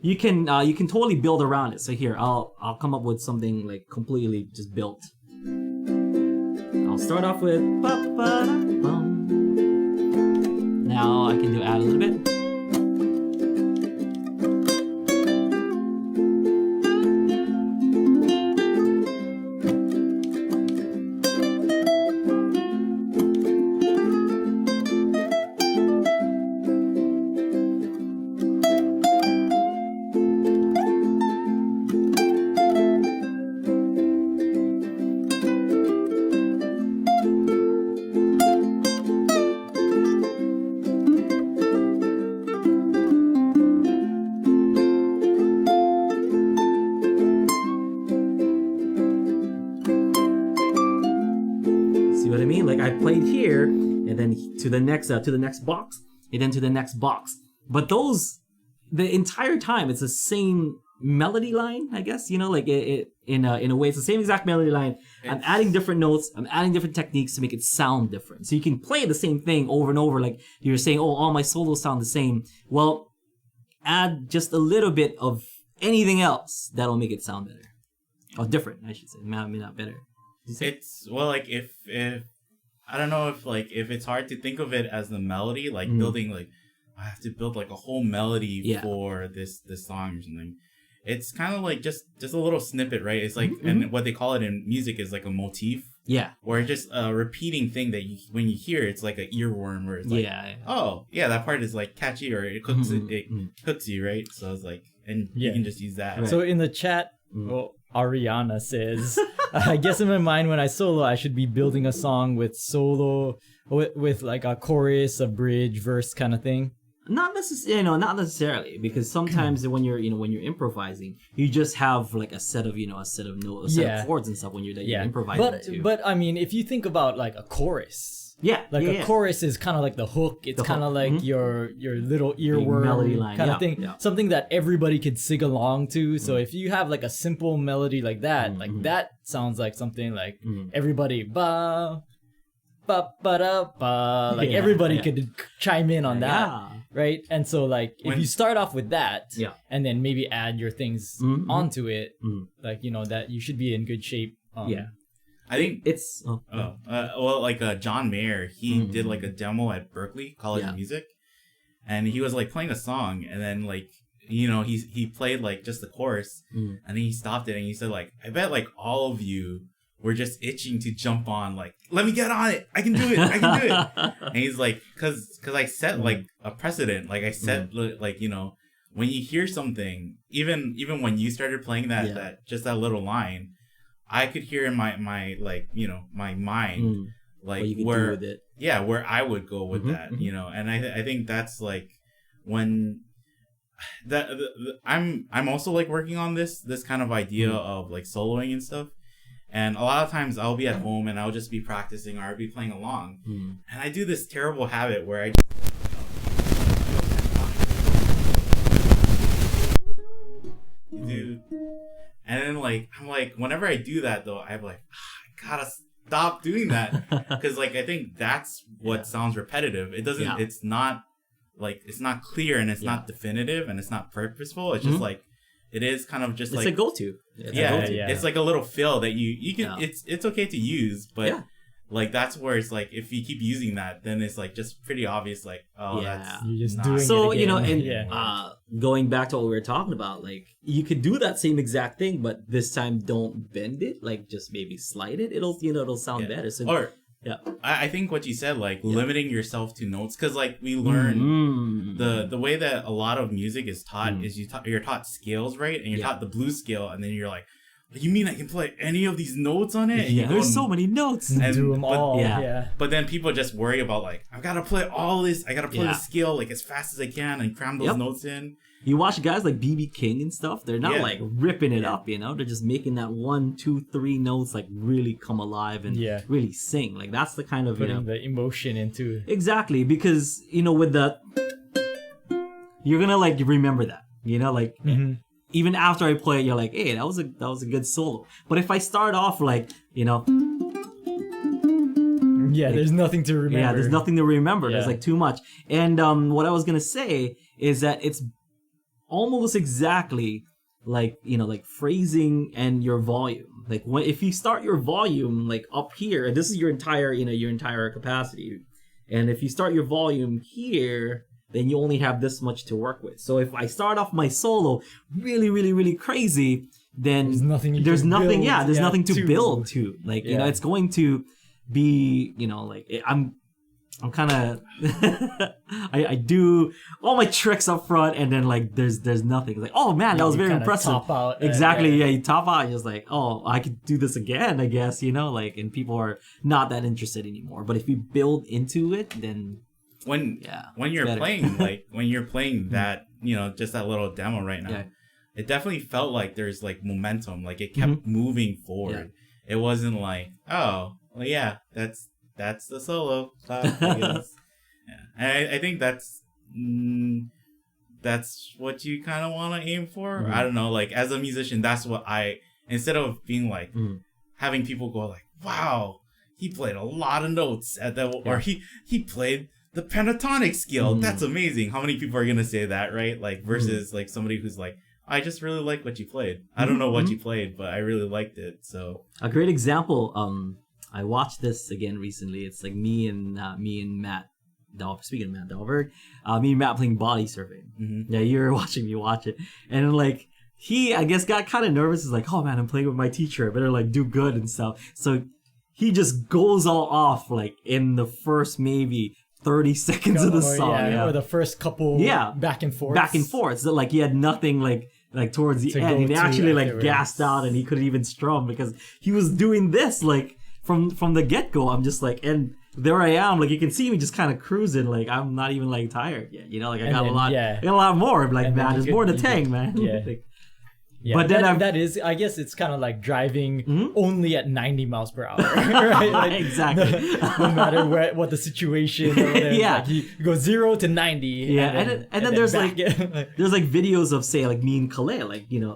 A: You can totally build around it. So here I'll come up with something like completely just built. I'll start off with ba ba da bum. Now I can add a little bit. to the next box, and then to the next box. But the entire time it's the same melody line, I guess, in a way it's the same exact melody line. I'm adding different notes, I'm adding different techniques to make it sound different. So you can play the same thing over and over, like you're saying, oh, all my solos sound the same. Well, add just a little bit of anything else that'll make it sound better. Oh, different, I should say. Maybe not better.
C: It's like if I don't know if it's hard to think of it as the melody, like building like I have to build like a whole melody for this song or something. It's kind of like just a little snippet, right? It's like and what they call it in music is like a motif. Yeah. Or just a repeating thing that when you hear it's like an earworm where it's like oh yeah, that part is like catchy or it hooks hooks you, right? So it's like and you can just use that.
B: Right. So in the chat, Ariana says, I guess in my mind when I solo, I should be building a song with solo, with like a chorus, a bridge, verse kind of thing.
A: Not necessarily, because sometimes when you're improvising, you just have like a set of notes, a set of chords and stuff when you're improvising too.
B: But I mean, if you think about like a chorus. A chorus is kind of like the hook. It's kind of like your little earworm melody line kind of thing. Yeah. Something that everybody could sing along to. So if you have like a simple melody like that, like that sounds like something like everybody ba ba ba da ba. Like everybody could chime in on that, right? And so like if you start off with that, and then maybe add your things onto it, like that you should be in good shape.
C: I think it's John Mayer, he did like a demo at Berklee College of Music, and he was like playing a song, and then like he played like just the chorus, and then he stopped it and he said like, I bet like all of you were just itching to jump on, like, let me get on it, I can do it. And he's like, cause I set like a precedent, like I set like when you hear something, even when you started playing that just that little line, I could hear in my like my mind like where where I would go with that, and I think that's like when that I'm also like working on this kind of idea of like soloing and stuff, and a lot of times I'll be at home and I'll just be practicing or I'll be playing along, and I do this terrible habit where I just do. And then like I'm like whenever I do that though, I'm like I gotta stop doing that, because like I think that's what sounds repetitive. It doesn't. It's not clear and it's not definitive and it's not purposeful. It's just like it is kind of just
A: it's
C: like
A: a go-to.
C: It's like a little fill that you can. It's okay to use, but like that's where it's like if you keep using that, then it's like just pretty obvious. Like that's
B: you're just doing
A: so
B: it again.
A: Going back to what we were talking about, like you could do that same exact thing, but this time don't bend it. Like just maybe slide it. It'll sound better. So
C: I think what you said, like limiting yourself to notes, because like we learn the way that a lot of music is taught is you're taught scales, right? And you're taught the blues scale, and then you're like, you mean I can play any of these notes on it?
A: Yeah, there's so many notes.
B: And do them all.
C: But then people just worry about like, I've got to play all this. I got to play the scale like as fast as I can and cram those notes in.
A: You watch guys like B.B. King and stuff. They're not like ripping it up, They're just making that 1, 2, 3 notes like really come alive and really sing. Like that's the kind of
B: putting the emotion into it.
A: Exactly, because with the you're gonna like remember that. Even after I play it, you're like, hey, that was a good solo. But if I start off like,
B: there's nothing to remember.
A: Yeah, there's nothing to remember. There's like too much. And what I was gonna say is that it's almost exactly like like phrasing and your volume. Like if you start your volume like up here, this is your entire capacity, and if you start your volume here, then you only have this much to work with. So if I start off my solo really, really, really crazy, then there's nothing to build to. Like, it's going to be, I'm kind of, I do all my tricks up front, and then like there's nothing. Like, oh man, that was very impressive.
B: Top out,
A: exactly. You top out. You're just like, oh, I could do this again, I guess. And people are not that interested anymore. But if you build into it, then
C: when you're playing when you're playing that just that little demo right now, it definitely felt like there's like momentum. Like it kept moving forward. It wasn't like, oh well, that's the solo. Yeah, I think that's what you kind of want to aim for.
A: Mm-hmm.
C: I don't know, like as a musician, that's what instead of being like having people go like, wow, he played a lot of notes at that, or he played the pentatonic scale. That's amazing. How many people are gonna say that, right? Like versus like somebody who's like, I just really like what you played. I don't know what you played, but I really liked it. So
A: a great example. I watched this again recently. It's like me and Matt. Speaking of Matt Dahlberg, me and Matt playing body surfing. Yeah, you were watching me watch it, and like he, I guess, got kind of nervous. He's like, "Oh man, I'm playing with my teacher. I better like do good and stuff." So he just goes all off like in the first maybe 30 seconds of the song,
B: or the first couple, back and forth.
A: So like he had nothing like towards the end. He actually like gassed out, and he couldn't even strum because he was doing this like from the get go. I'm just like, and there I am, like you can see me just kind of cruising, like I'm not even like tired yet, you know, like I got a lot more. I'm like, and man, there's more to Tang, man.
B: Yeah.
A: Like,
B: yeah, but then that is, I guess it's kind of like driving only at 90 miles per hour, right? Like,
A: exactly.
B: No matter what the situation, or whatever, like you go 0 to 90.
A: Yeah, and then there's like there's like videos of say like me and Calais, like you know,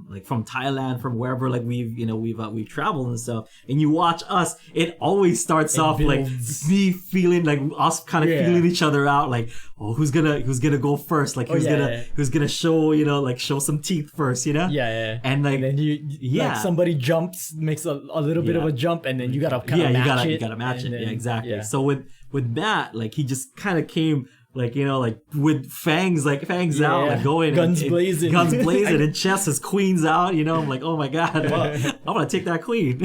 A: like from Thailand, from wherever like we've traveled and stuff, and you watch us, it always starts off like me feeling like us kind of feeling each other out, like who's gonna go first, like who's gonna show like show some teeth first, you know.
B: Yeah.
A: And like,
B: and then like somebody jumps, makes a little bit of a jump, and then you gotta kind of match it.
A: You gotta match it.
B: Then,
A: yeah, exactly. Yeah. So with Matt, like he just kind of came like like with fangs out, like going
B: guns blazing,
A: and chess as queens out. You know, I'm like, oh my god, well, I'm gonna take that queen.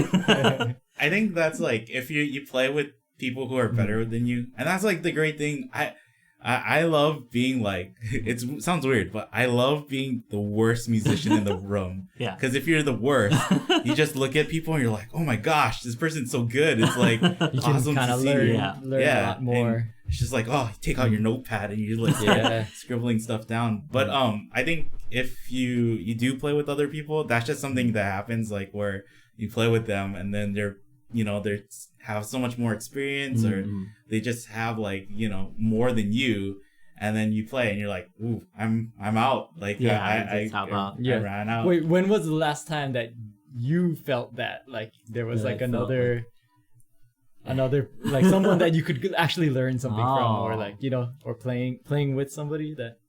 C: I think that's like if you play with people who are better than you, and that's like the great thing. I love being like, it sounds weird, but I love being the worst musician in the room.
A: Yeah.
C: Because if you're the worst, you just look at people and you're like, oh my gosh, this person's so good. It's like
B: you
C: awesome
B: can
C: to see.
B: learn a lot more.
C: And it's just like, oh, take out your notepad and you're like scribbling stuff down. But I think if you do play with other people, that's just something that happens, like where you play with them and then they're have so much more experience, or they just have like more than you, and then you play and you're like, ooh, I'm out. Like I ran out.
B: Wait, when was the last time that you felt that like there was like another like someone that you could actually learn something from, or like or playing with somebody that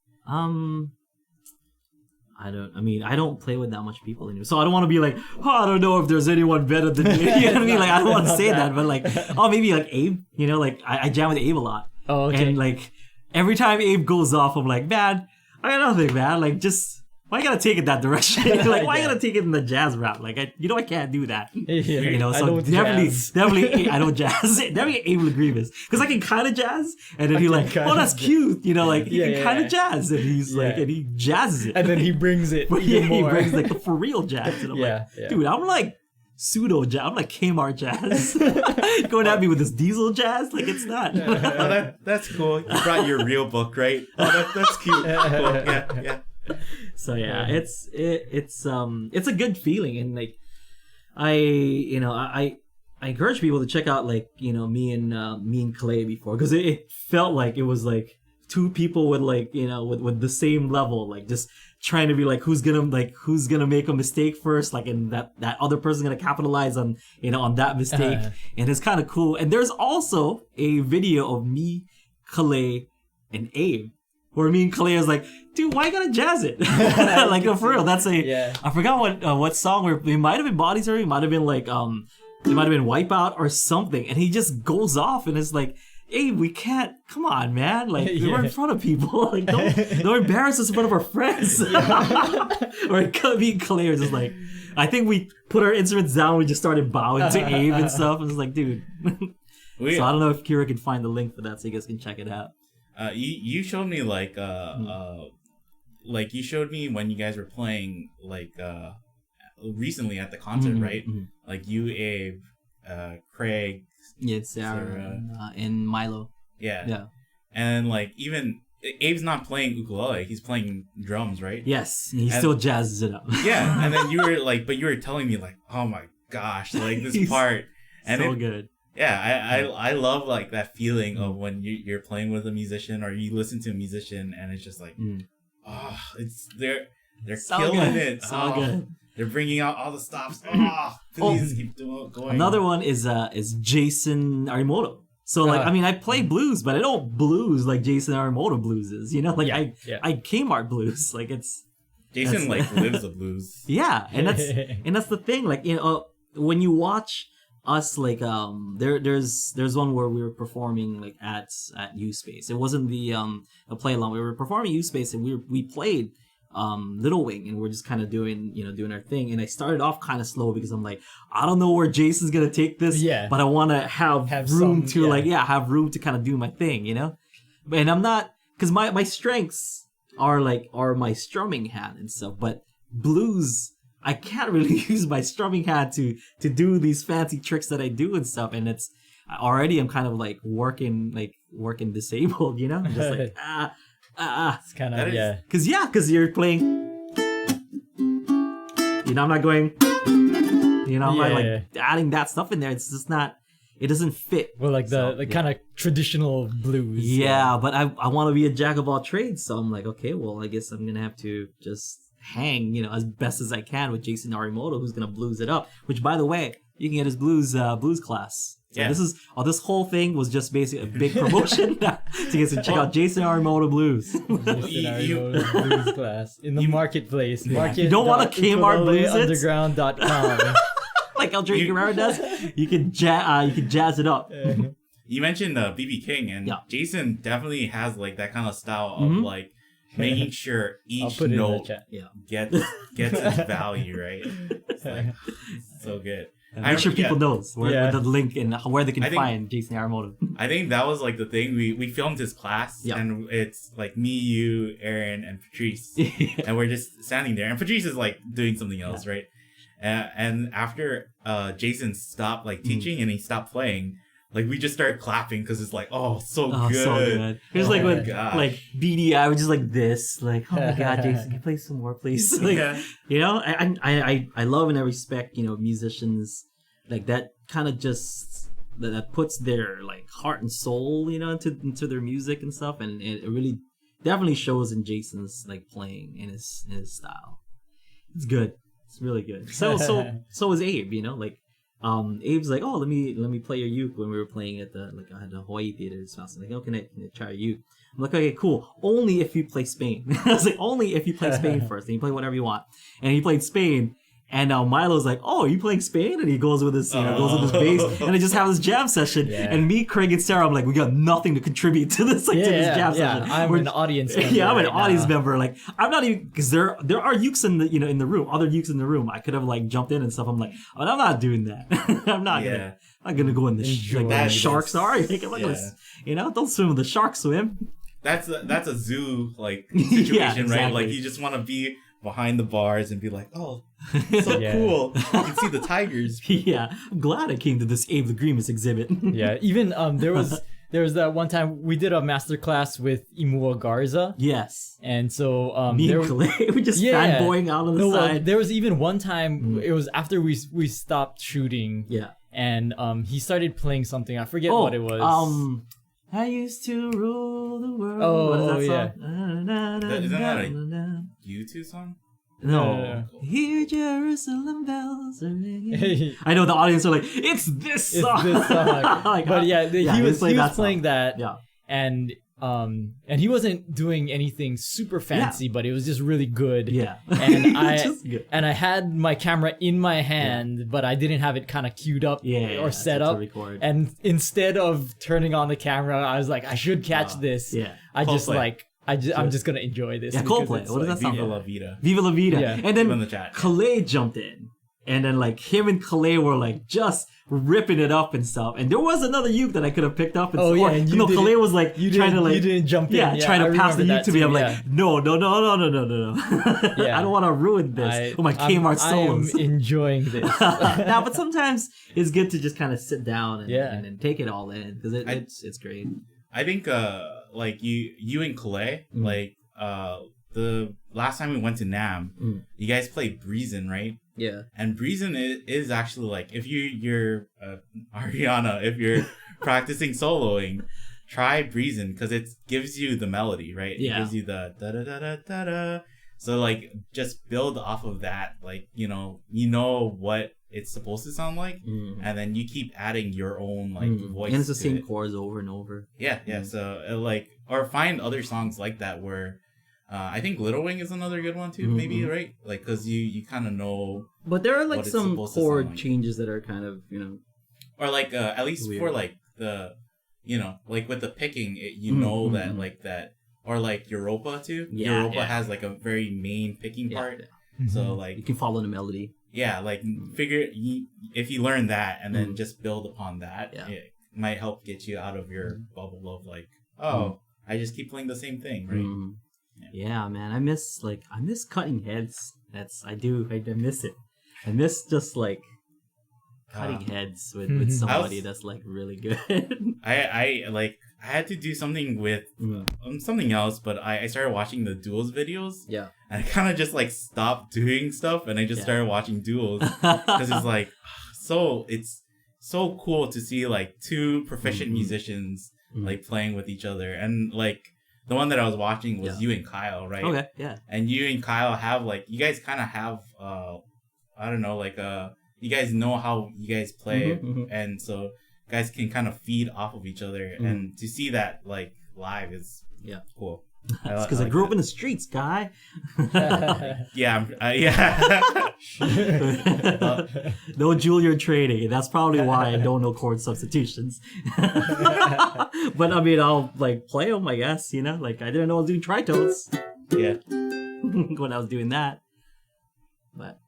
A: I don't play with that much people anymore. So I don't want to be like, I don't know if there's anyone better than me. You know what I mean? Like, I don't want to say that, but like, maybe like Abe, like I jam with Abe a lot.
B: Oh, okay.
A: And like, every time Abe goes off, I'm like, man, I got nothing, man. Like, just, why you gotta take it that direction? Like, why you gotta take it in the jazz route? Like, I can't do that. So definitely, I don't jazz. Definitely Abe will agree with this. Because I can kind of jazz, and then he's like, oh, that's cute. Like, he can kind of jazz. And he's like, and he jazzes it.
B: And then he brings it even more.
A: He brings like the for real jazz. And I'm like, dude, I'm like pseudo jazz. I'm like Kmart jazz. Going at me with this diesel jazz? Like, it's not.
C: That's cool. You brought your real book, right? Oh, that's cute. Cool. Yeah.
A: So it's a good feeling, and like I encourage people to check out like me and Clay before, because it felt like it was like two people with like with the same level, like just trying to be like who's gonna make a mistake first, like, and that other person's gonna capitalize on on that mistake. And it's kind of cool. And there's also a video of me, Clay, and Abe, where me and Calais is like, dude, why you gotta jazz it? Like, for real, that's I forgot what song, where it might have been Bodies, or it might have been like, it might have been Wipeout or something, and he just goes off and it's like, hey, we can't, come on, man, like, we're in front of people, like, don't embarrass us in front of our friends. Or me and Calais are just like, I think we put our instruments down, we just started bowing to Abe and stuff, and it's like, dude. So I don't know if Kira can find the link for that, so you guys can check it out.
C: You showed me like you showed me when you guys were playing like recently at the concert, right? Like you, Abe, Craig,
A: Sarah, and Milo.
C: Yeah. And like even Abe's not playing ukulele; he's playing drums, right?
A: Yes, he still jazzes it up.
C: Yeah, and then you were like, but you were telling me like, oh my gosh, like this part, and
A: so good.
C: I love like that feeling of when you're playing with a musician or you listen to a musician and it's just like, it's they're
A: So
C: killing
A: good.
C: it.
A: So good.
C: They're bringing out all the stops. Please keep going.
A: Another one is Jason Arimoto. So like, I mean, I play blues, but I don't blues like Jason Arimoto blues. You know, like I Kmart blues. Like
C: Jason like lives the blues.
A: Yeah, and that's the thing. Like, you know, when you watch us, like there's one where we were performing like at U Space. It wasn't the a play along. We were performing U Space and we played Little Wing, and we're just kind of doing our thing. And I started off kind of slow because I'm like, I don't know where Jason's gonna take this, but I want to have room to have room to kind of do my thing, you know. And I'm not, because my strengths are my strumming hand and stuff, but blues, I can't really use my strumming hand to do these fancy tricks that I do and stuff. And it's already I'm kind of like working disabled, you know. I'm just like
B: It's kind of
A: because you're playing, you know. I'm not going, you know. I'm not like adding that stuff in there. It's just not. It doesn't fit.
B: Well, like the kind of traditional blues.
A: Yeah, but I want to be a jack of all trades, so I'm like, okay, well, I guess I'm gonna have to just hang, you know, as best as I can with Jason Arimoto, who's gonna blues it up. Which, by the way, you can get his blues class. So this whole thing was just basically a big promotion to get to check out Jason Arimoto Blues.
B: Jason Arimoto Blues class in the marketplace.
A: You don't want to Kmart blues it?
B: Underground.com.
A: Like Aldrine Guerrero does. You can jazz it up.
C: You mentioned BB King, and Jason definitely has like that kind of style of like making sure each note gets its value, right? It's like so good.
A: I'm sure people knows where the link and where they can find Jason Arimoto.
C: I think that was like the thing. We filmed his class, and it's like me, you, Aaron, and Patrice, and we're just standing there. And Patrice is like doing something else, right? And after Jason stopped like teaching and he stopped playing, like we just started clapping because it's like, so good.
A: So good. It was like with like BDI, was just like this, like, oh my god, Jason, can you play some more, please? Like, you know, I love and I respect, you know, musicians like that kind of just that puts their like heart and soul, you know, into their music and stuff, and it really definitely shows in Jason's like playing in his style. It's good. It's really good. So is Abe, you know, like Abe's like, oh, let me play your uke when we were playing at the Hawaii Theater this house. I'm like, oh, can I try your uke? I'm like, okay, cool. Only if you play Spain. I was like, only if you play Spain first, and you play whatever you want. And he played Spain. And Milo's like, oh, are you playing Spain? And he goes with his, goes with his bass, and they just have this jam session. Yeah. And me, Craig, and Sarah, I'm like, we got nothing to contribute to this, to this jam session.
B: I'm an audience member.
A: I'm an audience member. Like, I'm not even, because there are ukes in the room, other ukes in the room. I could have like jumped in and stuff. I'm like, oh, I'm not doing that. I'm not gonna go in the sharks are. You know, don't swim with the sharks swim.
C: That's a zoo like situation, exactly. Right? Like you just want to be behind the bars and be like, oh, so cool. You can see the tigers.
A: Yeah, I'm glad I came to this Abe the Grimace exhibit.
B: Even there was that one time we did a master class with Imua Garza.
A: Yes.
B: And so
A: me and Clay, we just fanboying out on the side.
B: There was even one time, it was after we stopped shooting.
A: Yeah.
B: And he started playing something. I forget what it was.
A: I used to rule the world.
B: Oh, yeah.
C: Isn't that a U2 song?
A: No. Hear Jerusalem bells are ringing. I know the audience are like, it's this song.
B: It's this song. Like, but he was playing that.
A: Yeah.
B: And he wasn't doing anything super fancy, but it was just really good.
A: Yeah.
B: And I had my camera in my hand, but I didn't have it kind of queued up or set up. And instead of turning on the camera, I was like, I should catch this.
A: Yeah.
B: I'm just gonna enjoy this.
A: Yeah, Coldplay. What does that sound?
C: Viva La Vida.
A: Viva La Vida.
B: Yeah.
A: And then Calais jumped in. And then like him and Calais were like just ripping it up and stuff. And there was another uke that I could have picked up. And Calais was like trying to like,
B: you didn't jump in.
A: Yeah, trying to pass the uke to me. I'm like, no. I don't want to ruin this. My Kmart solos.
B: I am enjoying this.
A: Now, but sometimes it's good to just kind of sit down and take it all in because it's great.
C: I think like you and Calais, like the last time we went to Nam, you guys played Breezin', right?
A: Yeah.
C: And Breezin' is actually like, if you're Ariana, if you're practicing soloing, try Breezin' because it gives you the melody, right?
A: Yeah.
C: It gives you the da da da da da da. So like, just build off of that. Like, you know what it's supposed to sound like, and then you keep adding your own like voice.
A: And it's the
C: to
A: same
C: it.
A: chords over and over.
C: Yeah. So like, or find other songs like that where. I think Little Wing is another good one too, maybe, right? Like, because you kind of know.
A: But there are like
C: what it's
A: some
C: supposed to
A: chord
C: sound like.
A: changes that are kind of,
C: Or like, at least
A: weird.
C: for like the, like with the picking, you know that like that, or like Europa too.
A: Yeah,
C: Europa
A: yeah.
C: has like a very main picking part. So like,
A: you can follow the melody.
C: yeah, like if you learn that and then just build upon that, it might help get you out of your bubble of like, I just keep playing the same thing, right?
A: Yeah, man, I miss cutting heads. I miss it. I miss just like cutting heads with somebody that's like really good.
C: I had to do something with something else, but I started watching the duels videos.
A: Yeah.
C: And I kind of just like stopped doing stuff and I just started watching duels because it's like it's so cool to see like two proficient musicians like playing with each other. And like the one that I was watching was you and Kyle, right?
A: Okay, yeah.
C: And you and Kyle have like, you guys kind of have I don't know, like you guys know how you guys play, and so guys can kind of feed off of each other, and to see that like live is cool.
A: It's because I grew up in the streets, guy.
C: Yeah.
A: No Juilliard training. That's probably why I don't know chord substitutions. But I mean, I'll like play them, I guess. Like I didn't know I was doing tritones.
C: Yeah.
A: When I was doing that, but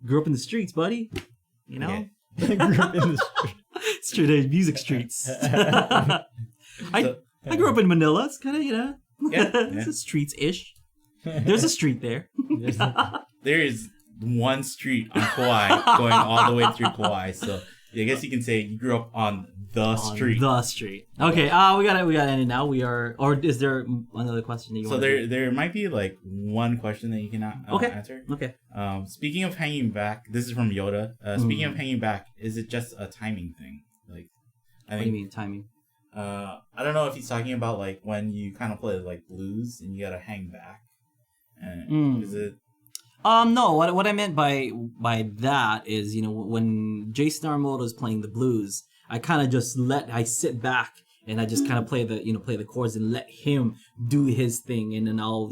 A: grew up in the streets, buddy.
C: Yeah.
B: Grew up in the
A: Straight edge music streets. I grew up in Manila. It's kind of it's a streets-ish. There's a street there.
C: There is one street on Kauai going all the way through Kauai, so I guess you can say you grew up on the street.
A: The street. Okay, we got to end it now. Or is there another question that you want?
C: So there might be like one question that you can answer.
A: Okay.
C: Speaking of hanging back, this is from Yoda. Speaking of hanging back, is it just a timing thing? Like,
A: What do you mean timing?
C: I don't know if he's talking about like when you kind of play like blues and you gotta hang back. Is it?
A: No. What I meant by that is, when Jason Armoto is playing the blues, I kind of just I sit back and I just kind of play the chords and let him do his thing, and then I'll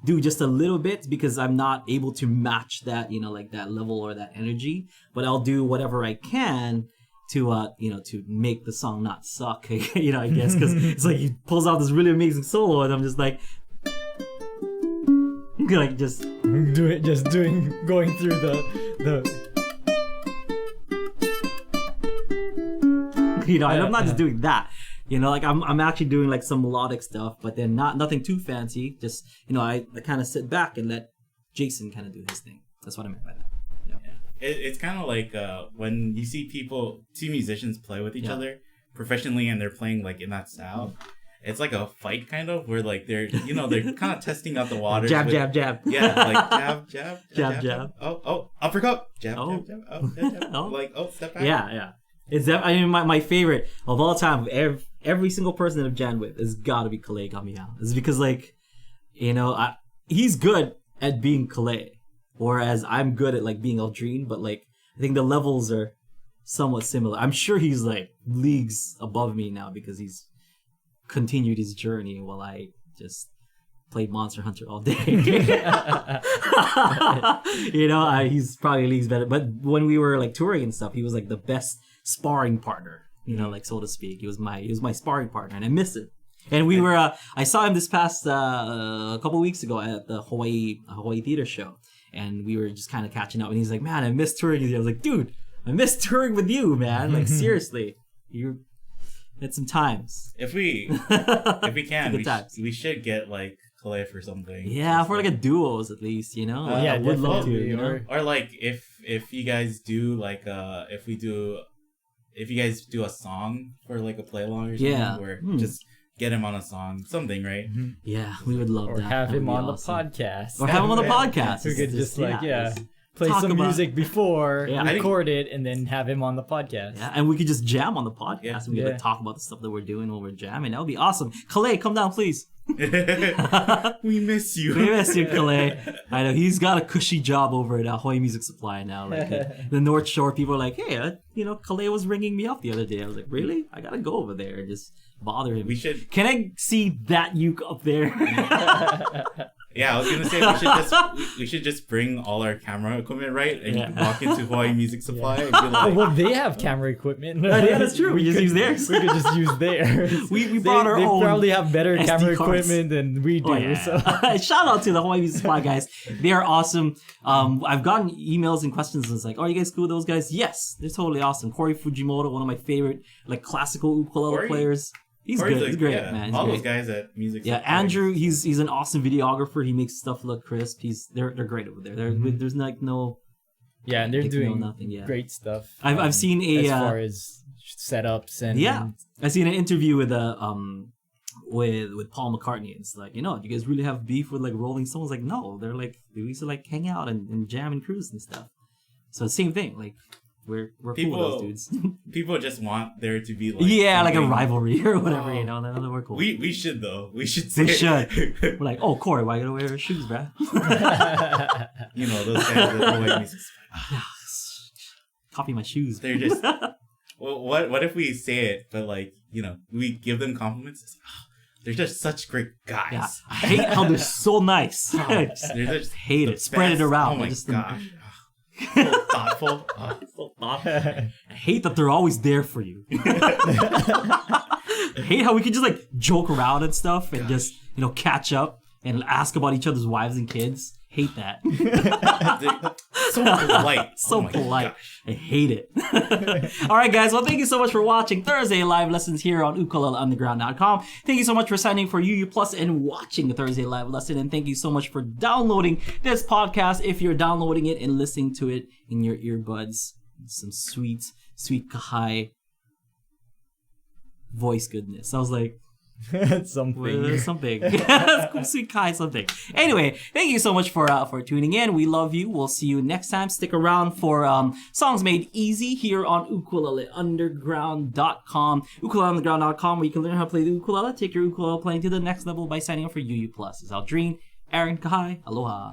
A: do just a little bit because I'm not able to match that, like that level or that energy, but I'll do whatever I can to to make the song not suck, I guess, because it's like he pulls out this really amazing solo and I'm just like going through the I'm not just doing that, like I'm actually doing like some melodic stuff, but then nothing too fancy, just I kind of sit back and let Jason kind of do his thing. That's what I meant by that.
C: It's kind of like when you see two musicians play with each other professionally and they're playing like in that style. It's like a fight kind of where like they're they're kind of testing out the waters.
A: Jab.
C: Yeah, like jab. Oh, uppercut. Jab.
A: Oh.
C: Jab. Like step back.
A: Yeah. It's my favorite of all time. Every single person that I've jammed with has got to be Calais Gamiao. It's because like he's good at being Calais. Whereas I'm good at like being Aldrine, but like I think the levels are somewhat similar. I'm sure he's like leagues above me now because he's continued his journey while I just played Monster Hunter all day. He's probably leagues better. But when we were like touring and stuff, he was like the best sparring partner, like so to speak. He was my sparring partner, and I miss it. And we were I saw him this past a couple weeks ago at the Hawaii Theater Show. And we were just kind of catching up, and he's like, "Man, I miss touring with you." I was like, "Dude, I miss touring with you, man. Like seriously, you had some times."
C: If we can, we should get like Calais for something.
A: Yeah, for like a duos at least, I would love to.
C: Or like if you guys do like if you guys do a song for like a play along or something where just get him on a song, something, right?
A: Yeah, we would love
B: or
A: that.
B: have
A: That would
B: him
A: be
B: on
A: awesome.
B: the podcast.
A: Or have him on the podcast.
B: We could just play
A: talk
B: some
A: about-
B: music before,
A: Yeah,
B: record it, and then have him on the podcast.
A: Yeah, and we could just jam on the podcast
C: Yeah.
A: and we could like, talk about the stuff that we're doing while we're jamming. That would be awesome. Calais, come down, please.
C: We miss you.
A: We miss you, Calais. I know he's got a cushy job over at Ahoy Music Supply now. Like the North Shore people are like, hey, Calais was ringing me up the other day. I was like, really? I gotta go over there and just bother him.
C: We should.
A: Can I see that uke up there?
C: Yeah, I was gonna say we should just bring all our camera equipment, right, and walk into Hawaii Music Supply and be
B: Oh,
C: like,
B: well, they have camera equipment.
A: Yeah, that's true. We just use theirs.
B: We could just use theirs.
A: We brought our
B: they
A: own
B: probably have better
A: SD
B: camera
A: cards.
B: equipment than we do.
A: Oh, yeah.
B: So.
A: Shout out to the Hawaii Music Supply guys. They are awesome. I've gotten emails and questions and it's like, are you guys cool with those guys? Yes, they're totally awesome. Corey Fujimoto, one of my favorite like classical ukulele
C: Corey?
A: players. He's
C: Corey's
A: good.
C: like,
A: He's great,
C: yeah,
A: man. He's
C: all
A: great.
C: those guys at Music
A: Yeah,
C: Supply.
A: Andrew, he's an awesome videographer. He makes stuff look crisp. They're great over there. There's like no
B: Yeah, and they're
A: like,
B: doing
A: nothing. Yeah,
B: great stuff.
A: I've seen a
B: as far as setups and
A: I've seen an interview with with Paul McCartney. It's like, do you guys really have beef with like Rolling Stones? Like, no, they're like we used to like hang out and jam and cruise and stuff. So same thing. Like we're cool with those dudes.
C: People just want there to be like
A: like a
C: something-
A: rivalry or whatever.
C: Oh.
A: Then we're cool.
C: We should though. We should.
A: We
C: say-
A: should. We're like, oh, Corey, why you gotta wear your shoes, bruh?
C: You know those guys at Hawaii Music Supply.
A: Copy my shoes.
C: They're just. Well, what if we say it, but like we give them compliments? It's, they're just such great guys.
A: Yeah, I hate how they're so nice.
C: They're just
A: hate
C: the
A: it. Spread it
C: best.
A: around.
C: Oh my
A: Just
C: gosh. So thoughtful.
A: so thoughtful. I hate that they're always there for you. I hate how we can just like joke around and stuff and just catch up and ask about each other's wives and kids. Hate that.
C: So polite.
A: So
C: Oh my
A: polite.
C: gosh.
A: I hate it. All right, guys. Well, thank you so much for watching Thursday Live Lessons here on ukuleleunderground.com. Thank you so much for signing for UU Plus and watching the Thursday Live Lesson. And thank you so much for downloading this podcast if you're downloading it and listening to it in your earbuds. Some sweet, sweet kahai voice goodness. I was like,
B: something.
A: something. Sweet Kai something. Anyway, thank you so much for tuning in. We love you. We'll see you next time. Stick around for Songs Made Easy here on ukuleleunderground.com. Ukuleleunderground.com, where you can learn how to play the ukulele. Take your ukulele playing to the next level by signing up for UU Plus. It's Aldrine, Aaron, Kahai, aloha.